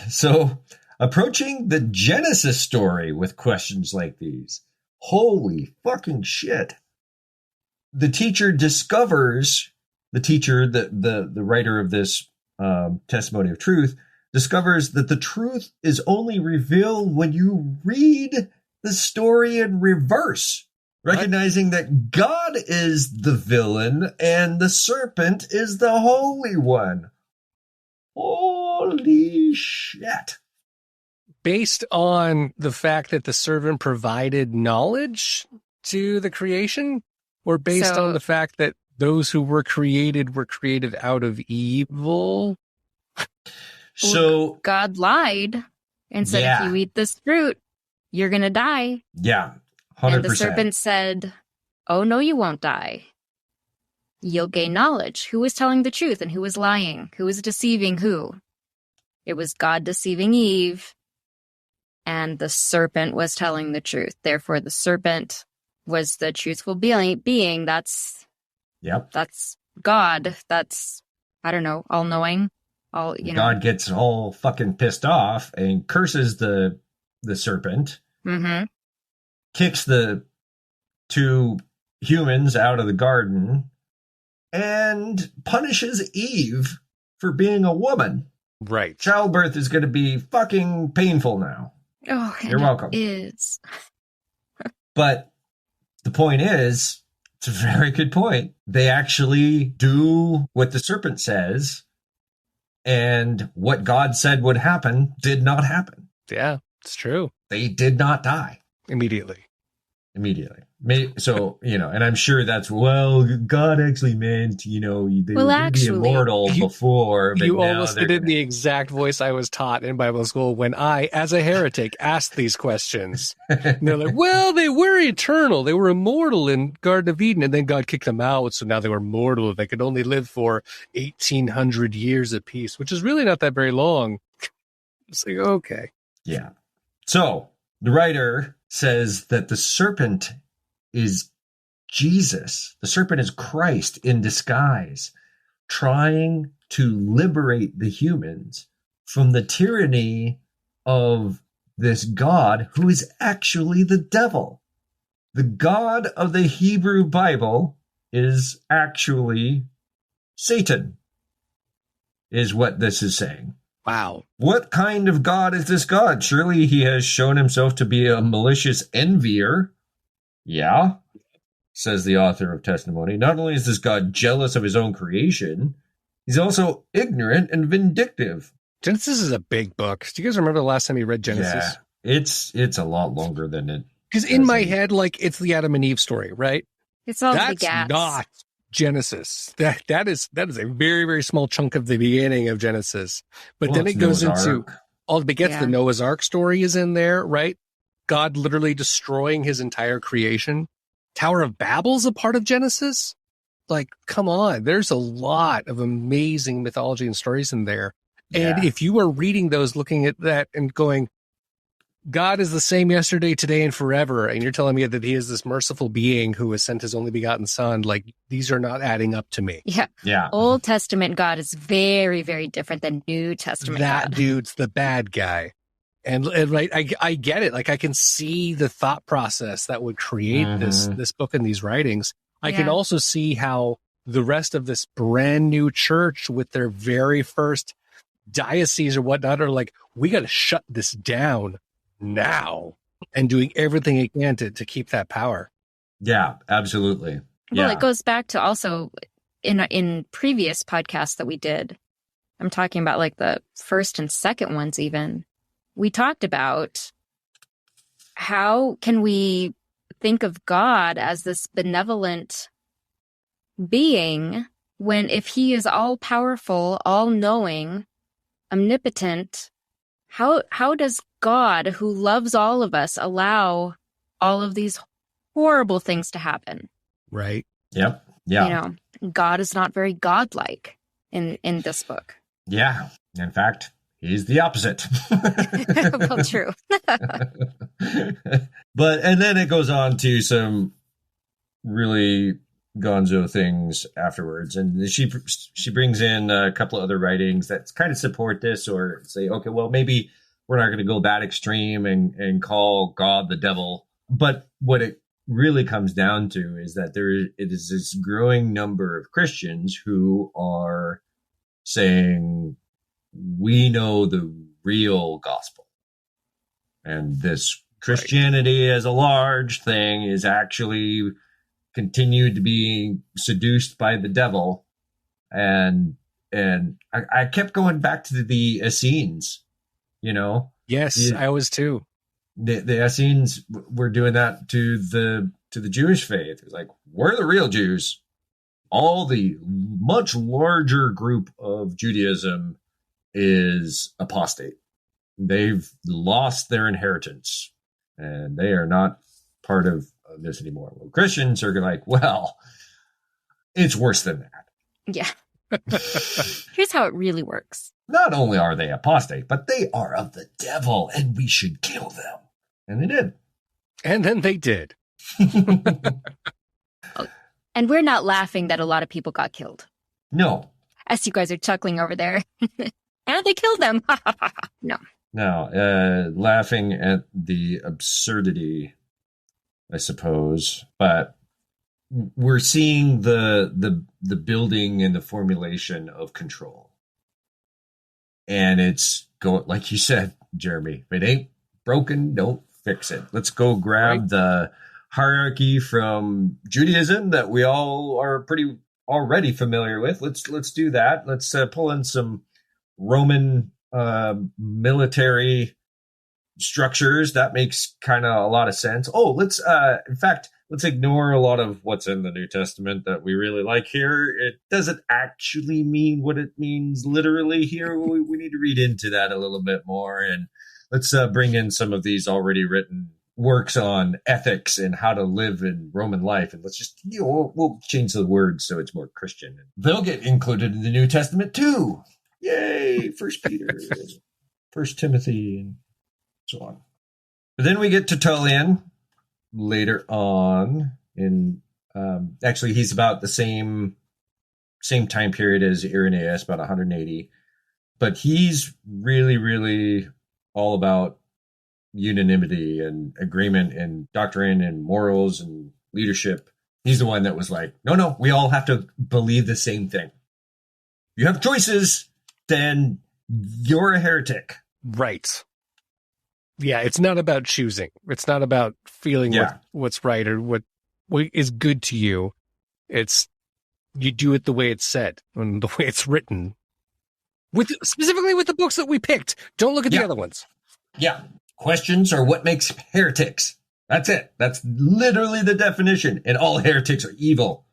Speaker 2: So, approaching the Genesis story with questions like these. Holy fucking shit. The teacher, the writer of this testimony of truth, discovers that the truth is only revealed when you read the story in reverse, recognizing that God is the villain and the serpent is the Holy One. Holy shit.
Speaker 3: Based on the fact that the servant provided knowledge to the creation, or based on the fact that those who were created out of evil?
Speaker 2: So
Speaker 4: God lied and said, if you eat this fruit, you're going to die.
Speaker 2: Yeah, 100%.
Speaker 4: And the serpent said, oh, no, you won't die. You'll gain knowledge. Who was telling the truth and who was lying? Who was deceiving who? It was God deceiving Eve. And the serpent was telling the truth. Therefore, the serpent was the truthful being. That's God. That's, I don't know, all-knowing.
Speaker 2: God gets all fucking pissed off and curses the serpent.
Speaker 4: Mm-hmm.
Speaker 2: Kicks the two humans out of the garden and punishes Eve for being a woman.
Speaker 3: Right.
Speaker 2: Childbirth is going to be fucking painful now.
Speaker 4: Oh,
Speaker 2: you're welcome.
Speaker 4: It is.
Speaker 2: But the point is, it's a very good point. They actually do what the serpent says, and what God said would happen did not happen.
Speaker 3: Yeah, it's true.
Speaker 2: They did not die.
Speaker 3: Immediately.
Speaker 2: So, and I'm sure that's, God actually meant, they were going to be immortal before. But
Speaker 3: you almost did it in the exact voice I was taught in Bible school when I, as a heretic, asked these questions. And they're like, well, they were eternal. They were immortal in Garden of Eden, and then God kicked them out. So now they were mortal. They could only live for 1,800 years apiece, which is really not that very long. It's like, okay.
Speaker 2: Yeah. So the writer says that the serpent is Jesus. The serpent is Christ in disguise, trying to liberate the humans from the tyranny of this God who is actually the devil. The God of the Hebrew Bible is actually Satan, is what this is saying.
Speaker 3: Wow.
Speaker 2: What kind of God is this God? Surely he has shown himself to be a malicious envier. Yeah, says the author of testimony. Not only is this God jealous of his own creation, he's also ignorant and vindictive.
Speaker 3: Genesis is a big book. Do you guys remember the last time you read Genesis?
Speaker 2: Yeah, it's a lot longer than it.
Speaker 3: Because in my head, it's the Adam and Eve story, right?
Speaker 4: It's all
Speaker 3: That's
Speaker 4: the gaps.
Speaker 3: Not Genesis. That is a very, very small chunk of the beginning of Genesis. But then it goes into the Noah's Ark story is in there, right? God literally destroying his entire creation. Tower of Babel's a part of Genesis. Like, come on. There's a lot of amazing mythology and stories in there. Yeah. And if you are reading those, looking at that and going, God is the same yesterday, today, and forever. And you're telling me that he is this merciful being who has sent his only begotten son. Like, these are not adding up to me.
Speaker 4: Yeah.
Speaker 2: Yeah.
Speaker 4: Old Testament God is very, very different than New Testament
Speaker 3: That
Speaker 4: God.
Speaker 3: dude's the bad guy. And right, I get it. Like, I can see the thought process that would create this book and these writings. I can also see how the rest of this brand new church with their very first diocese or whatnot are like, we got to shut this down now, and doing everything it can to keep that power.
Speaker 2: Yeah, absolutely.
Speaker 4: Well, it goes back to also in previous podcasts that we did. I'm talking about like the first and second ones even. We talked about how can we think of God as this benevolent being when if he is all powerful, all knowing, omnipotent, how does God, who loves all of us, allow all of these horrible things to happen?
Speaker 3: Right.
Speaker 2: Yep. Yeah.
Speaker 4: You know, God is not very godlike in this book.
Speaker 2: Yeah. In fact, he's the opposite.
Speaker 4: Well, true.
Speaker 2: And then it goes on to some really gonzo things afterwards. And she brings in a couple of other writings that kind of support this or say, okay, well, maybe we're not going to go that extreme and call God the devil. But what it really comes down to is that it is this growing number of Christians who are saying, we know the real gospel. And this Christianity as a large thing is actually continued to be seduced by the devil. And I kept going back to the Essenes, you know?
Speaker 3: Yes, I was too.
Speaker 2: The Essenes were doing that to the Jewish faith. It's like, we're the real Jews. All the much larger group of Judaism is apostate. They've lost their inheritance and they are not part of this anymore. Well, Christians are like, well, it's worse than that.
Speaker 4: Yeah. Here's how it really works.
Speaker 2: Not only are they apostate, but they are of the devil and we should kill them. And they did.
Speaker 3: And then they did.
Speaker 4: And we're not laughing that a lot of people got killed.
Speaker 2: No.
Speaker 4: As you guys are chuckling over there. And they killed them. No.
Speaker 2: No. Laughing at the absurdity, I suppose. But we're seeing the building and the formulation of control. And it's going, like you said, Jeremy, if it ain't broken, don't fix it. Let's go grab the hierarchy from Judaism that we all are pretty already familiar with. Let's do that. Let's pull in some Roman military structures. That makes kind of a lot of sense. Oh, let's ignore a lot of what's in the New Testament that we really like here. It doesn't actually mean what it means literally here. We need to read into that a little bit more. And let's bring in some of these already written works on ethics and how to live in Roman life. And let's just, we'll change the words so it's more Christian. They'll get included in the New Testament too. Yay. 1 Peter, 1 Timothy, and so on. But then we get to Tertullian later on in, actually he's about the same time period as Irenaeus, about 180. But he's really, really all about unanimity and agreement and doctrine and morals and leadership. He's the one that was like, no, we all have to believe the same thing. You have choices, then you're a heretic.
Speaker 3: Right. Yeah, it's not about choosing. It's not about feeling what's right or what is good to you. It's you do it the way it's said and the way it's written. Specifically with the books that we picked. Don't look at the other ones.
Speaker 2: Yeah. Questions are what makes heretics. That's it. That's literally the definition. And all heretics are evil.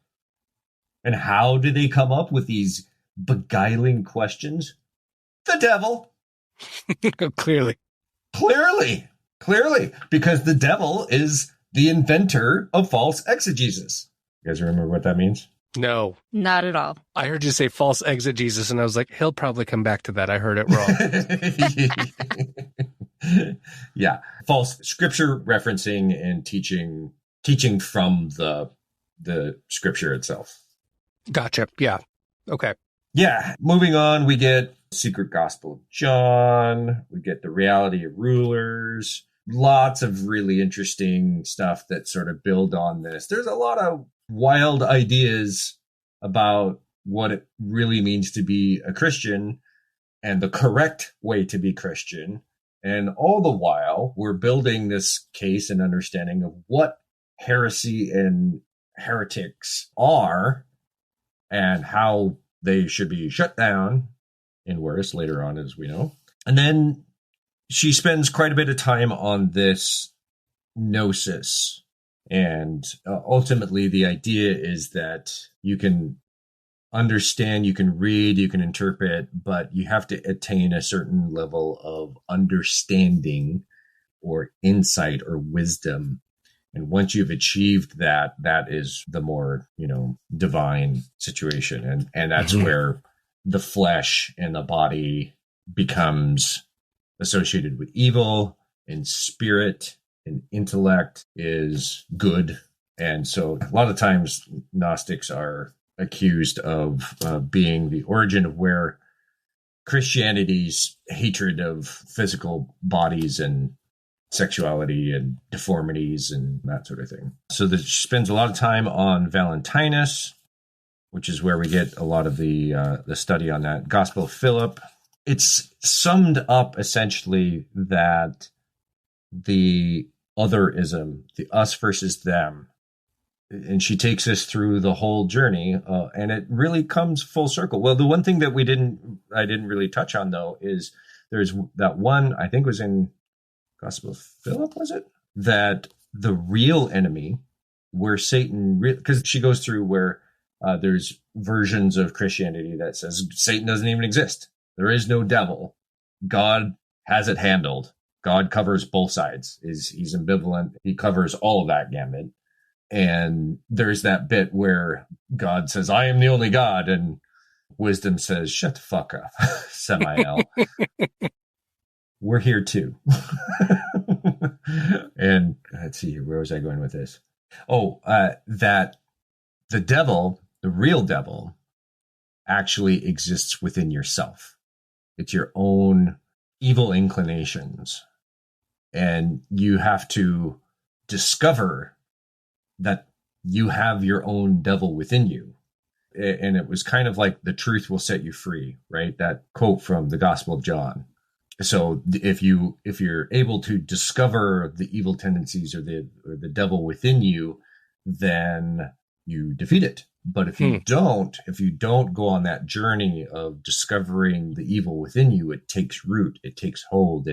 Speaker 2: And how do they come up with these beguiling questions? The devil.
Speaker 3: Clearly.
Speaker 2: Because the devil is the inventor of false exegesis. You guys remember what that means?
Speaker 3: No.
Speaker 4: Not at all.
Speaker 3: I heard you say false exegesis, and I was like, he'll probably come back to that. I heard it wrong.
Speaker 2: Yeah. False scripture referencing and teaching from the scripture itself.
Speaker 3: Gotcha. Yeah. Okay.
Speaker 2: Yeah. Moving on, we get Secret Gospel of John. We get the Reality of Rulers. Lots of really interesting stuff that sort of build on this. There's a lot of wild ideas about what it really means to be a Christian and the correct way to be Christian. And all the while, we're building this case and understanding of what heresy and heretics are and how they should be shut down and worse later on, as we know. And then she spends quite a bit of time on this gnosis. And ultimately, the idea is that you can understand, you can read, you can interpret, but you have to attain a certain level of understanding or insight or wisdom. And once you've achieved that, that is the more, divine situation. And that's where the flesh and the body becomes associated with evil, and spirit and intellect is good. And so a lot of times Gnostics are accused of being the origin of where Christianity's hatred of physical bodies and sexuality and deformities and that sort of thing. So she spends a lot of time on Valentinus, which is where we get a lot of the study on that. Gospel of Philip. It's summed up essentially that the otherism, the us versus them, and she takes us through the whole journey, and it really comes full circle. Well, the one thing that I didn't really touch on though is there's that one, I think was in Gospel of Philip, was it? That the real enemy, where Satan, because she goes through where there's versions of Christianity that says Satan doesn't even exist. There is no devil. God has it handled. God covers both sides. He's ambivalent. He covers all of that gamut. And there's that bit where God says, I am the only God. And wisdom says, shut the fuck up, Samael. We're here too. And let's see, where was I going with this? That the devil, the real devil, actually exists within yourself. It's your own evil inclinations. And you have to discover that you have your own devil within you. And it was kind of like the truth will set you free, right? That quote from the Gospel of John. So if you're able to discover the evil tendencies or the devil within you, then you defeat it. But if you don't go on that journey of discovering the evil within you, it takes root, it takes hold,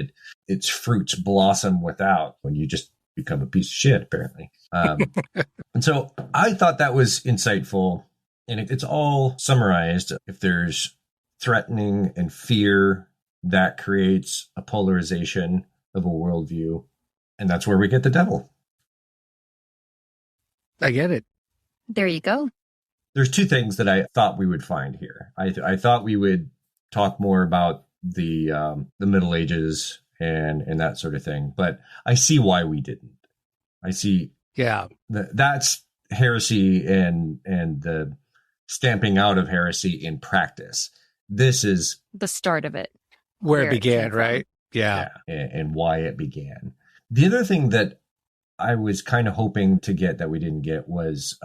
Speaker 2: its fruits blossom without, when you just become a piece of shit, apparently. And so I thought that was insightful, and it's all summarized. If there's threatening and fear, that creates a polarization of a worldview, and that's where we get the devil.
Speaker 3: I get it.
Speaker 4: There you go.
Speaker 2: There's two things that I thought we would find here. I thought we would talk more about the Middle Ages and that sort of thing, but I see why we didn't. I see, that's heresy and the stamping out of heresy in practice. This is
Speaker 4: the start of it,
Speaker 3: where it began, right? Yeah,
Speaker 2: and why it began. The other thing that I was kind of hoping to get that we didn't get was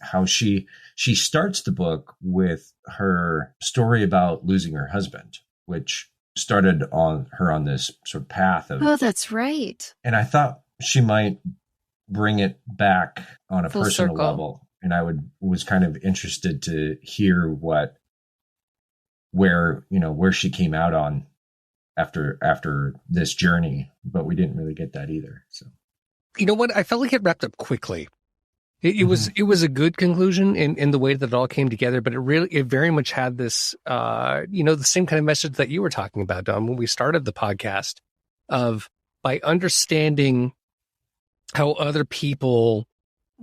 Speaker 2: how she starts the book with her story about losing her husband, which started on this sort of path of.
Speaker 4: Oh, that's right.
Speaker 2: And I thought she might bring it back on a
Speaker 4: Full
Speaker 2: personal
Speaker 4: circle.
Speaker 2: level, and I was kind of interested to hear where she came out on after this journey, but we didn't really get that either. So.
Speaker 3: You know what? I felt like it wrapped up quickly. It was a good conclusion in the way that it all came together, but it very much had this, the same kind of message that you were talking about, Don, when we started the podcast, of by understanding how other people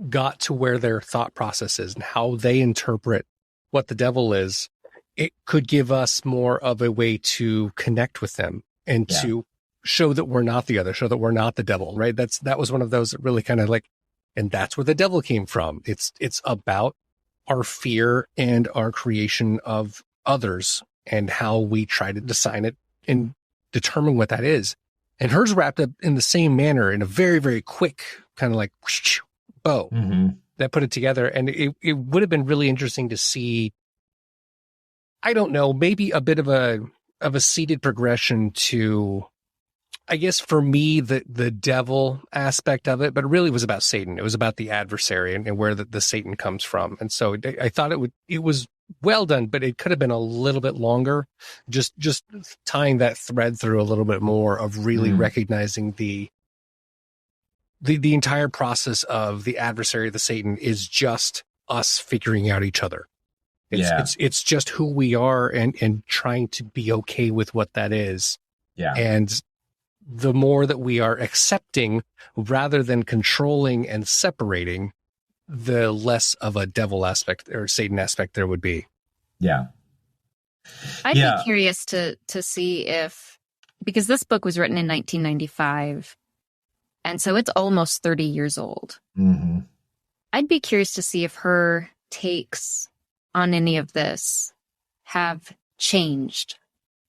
Speaker 3: got to where their thought process is and how they interpret what the devil is, it could give us more of a way to connect with them and to show that we're not the other, show that we're not the devil, right? That was one of those that really kind of like, and that's where the devil came from. It's about our fear and our creation of others and how we try to design it and determine what that is. And hers wrapped up in the same manner in a very, very quick kind of like bow that put it together. And it would have been really interesting to see, I don't know, maybe a bit of a seeded progression to, I guess for me, the devil aspect of it, but it really was about Satan. It was about the adversary and where the Satan comes from. And so I thought it was well done, but it could have been a little bit longer, just tying that thread through a little bit more of really recognizing the entire process of the adversary, the Satan, is just us figuring out each other. It's just who we are and trying to be okay with what that is.
Speaker 2: Yeah.
Speaker 3: And the more that we are accepting rather than controlling and separating, the less of a devil aspect or Satan aspect there would be.
Speaker 2: Yeah.
Speaker 4: I'd be curious to see if, because this book was written in 1995, and so it's almost 30 years old.
Speaker 2: Mm-hmm.
Speaker 4: I'd be curious to see if her takes on any of this have changed.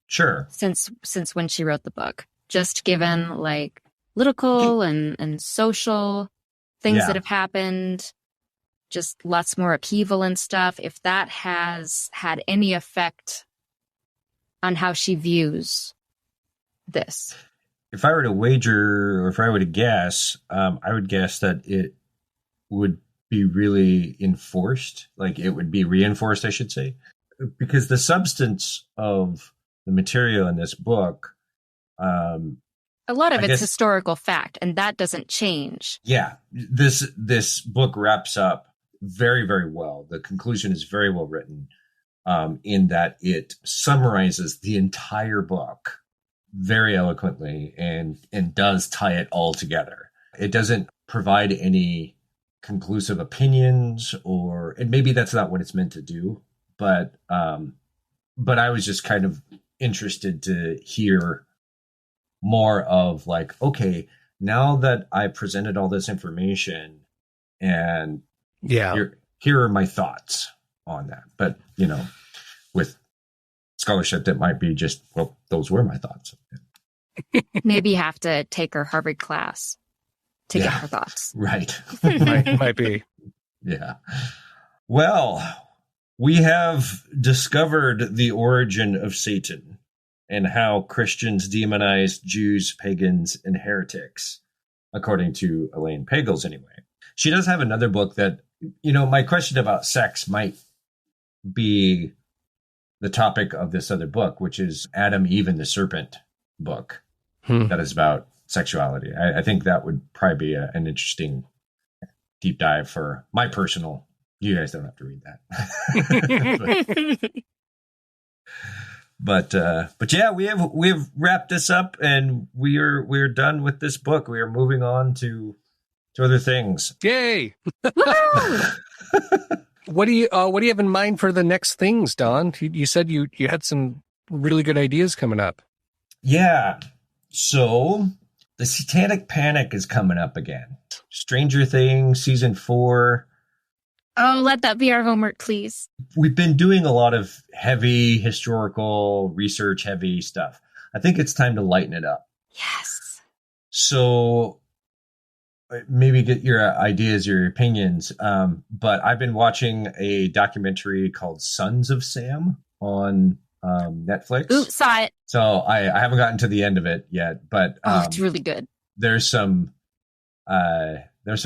Speaker 2: Sure.
Speaker 4: Since when she wrote the book. Just given like political and social things that have happened, just lots more upheaval and stuff, if that has had any effect on how she views this.
Speaker 2: If I were to wager, or if I were to guess, I would guess that it would be really enforced, like it would be reinforced, I should say, because the substance of the material in this book,
Speaker 4: a lot of it's historical fact, and that doesn't change.
Speaker 2: Yeah, this book wraps up very, very well. The conclusion is very well written, in that it summarizes the entire book very eloquently and does tie it all together. It doesn't provide any conclusive opinions, and maybe that's not what it's meant to do, but I was just kind of interested to hear more of like, okay, now that I presented all this information and here are my thoughts on that. But, with scholarship, that might be just, well, those were my thoughts.
Speaker 4: Maybe you have to take her Harvard class to get her thoughts.
Speaker 2: Right.
Speaker 3: might be.
Speaker 2: Yeah. Well, we have discovered the origin of Satan and how Christians demonized Jews, pagans, and heretics, according to Elaine Pagels, anyway. She does have another book that, my question about sex might be the topic of this other book, which is Adam, Eve, and the Serpent book that is about sexuality. I think that would probably be an interesting deep dive for my personal. You guys don't have to read that. But yeah, we have wrapped this up, and we're done with this book. We are moving on to other things.
Speaker 3: Yay! What do you have in mind for the next things, Don? You said you had some really good ideas coming up.
Speaker 2: Yeah. So the Satanic Panic is coming up again. Stranger Things season 4.
Speaker 4: Oh, let that be our homework, please.
Speaker 2: We've been doing a lot of heavy historical research, heavy stuff. I think it's time to lighten it up.
Speaker 4: Yes.
Speaker 2: So maybe get your ideas, your opinions. But I've been watching a documentary called Sons of Sam on Netflix.
Speaker 4: Ooh, saw it.
Speaker 2: So I haven't gotten to the end of it yet, but
Speaker 4: it's really good.
Speaker 2: There's some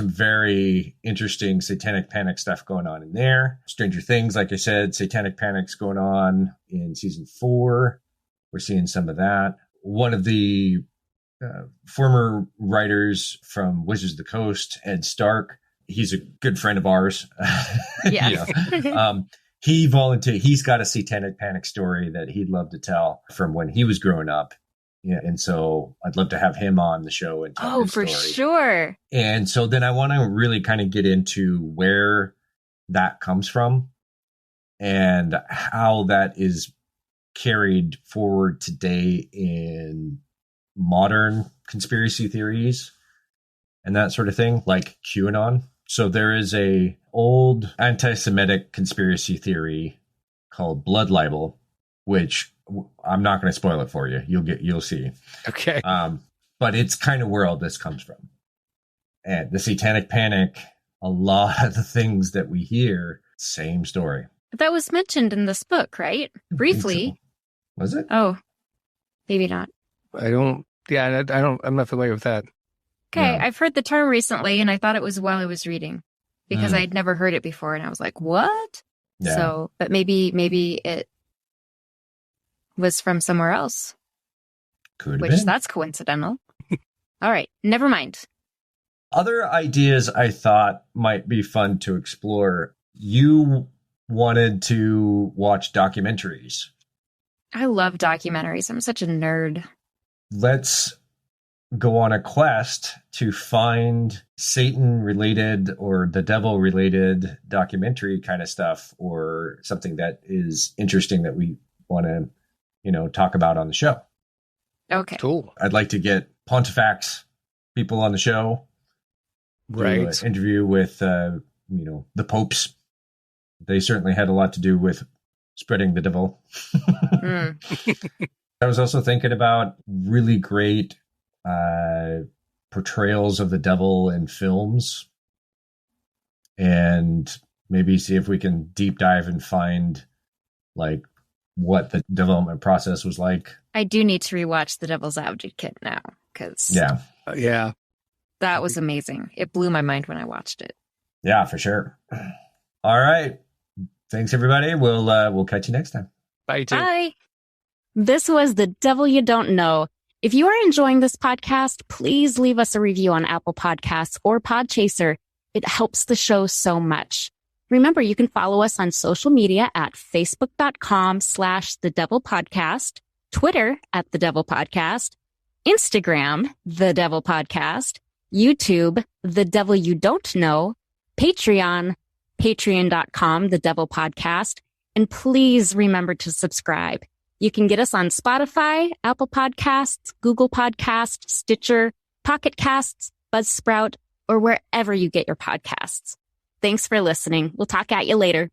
Speaker 2: very interesting Satanic Panic stuff going on in there. Stranger Things, like I said, Satanic Panic's going on in season 4. We're seeing some of that. One of the former writers from Wizards of the Coast, Ed Stark, he's a good friend of ours.
Speaker 4: Yes.
Speaker 2: He volunteered. He's got a Satanic Panic story that he'd love to tell from when he was growing up. Yeah, and so I'd love to have him on the show and tell his story.
Speaker 4: For sure.
Speaker 2: And so then I want to really kind of get into where that comes from and how that is carried forward today in modern conspiracy theories and that sort of thing, like QAnon. So there is a old anti-Semitic conspiracy theory called blood libel, which I'm not going to spoil it for you. You'll see.
Speaker 3: Okay.
Speaker 2: But it's kind of where all this comes from. And the Satanic Panic, a lot of the things that we hear, same story.
Speaker 4: That was mentioned in this book, right? Briefly.
Speaker 2: So. Was it?
Speaker 4: Oh, maybe not.
Speaker 3: I'm not familiar with that.
Speaker 4: Okay,
Speaker 2: No.
Speaker 4: I've heard the term recently, and I thought it was while I was reading because I'd never heard it before, and I was like, "What?"
Speaker 2: Yeah.
Speaker 4: So, but maybe it was from somewhere else,
Speaker 2: Could have
Speaker 4: which
Speaker 2: been.
Speaker 4: that's coincidental. All right, never mind.
Speaker 2: Other ideas I thought might be fun to explore. You wanted to watch documentaries.
Speaker 4: I love documentaries. I'm such a nerd.
Speaker 2: Let's go on a quest to find Satan-related or the devil-related documentary kind of stuff, or something that is interesting that we want to, talk about on the show.
Speaker 4: Okay.
Speaker 3: Cool.
Speaker 2: I'd like to get Pontifex people on the show.
Speaker 3: Right.
Speaker 2: Do an interview with, the popes. They certainly had a lot to do with spreading the devil. I was also thinking about really great portrayals of the devil in films, and maybe see if we can deep dive and find like what the development process was like.
Speaker 4: I do need to rewatch The Devil's Advocate now because
Speaker 3: Yeah.
Speaker 4: that was amazing. It blew my mind when I watched it.
Speaker 2: Yeah, for sure. All right. Thanks, everybody. We'll catch you next time.
Speaker 3: Bye, too.
Speaker 4: Bye.
Speaker 5: This was The Devil You Don't Know. If you are enjoying this podcast, please leave us a review on Apple Podcasts or Podchaser. It helps the show so much. Remember, you can follow us on social media at facebook.com/The Devil Podcast, Twitter at The Devil Podcast, Instagram, The Devil Podcast, YouTube, The Devil You Don't Know, Patreon, patreon.com, The Devil Podcast. And please remember to subscribe. You can get us on Spotify, Apple Podcasts, Google Podcasts, Stitcher, Pocket Casts, Buzzsprout, or wherever you get your podcasts. Thanks for listening. We'll talk at you later.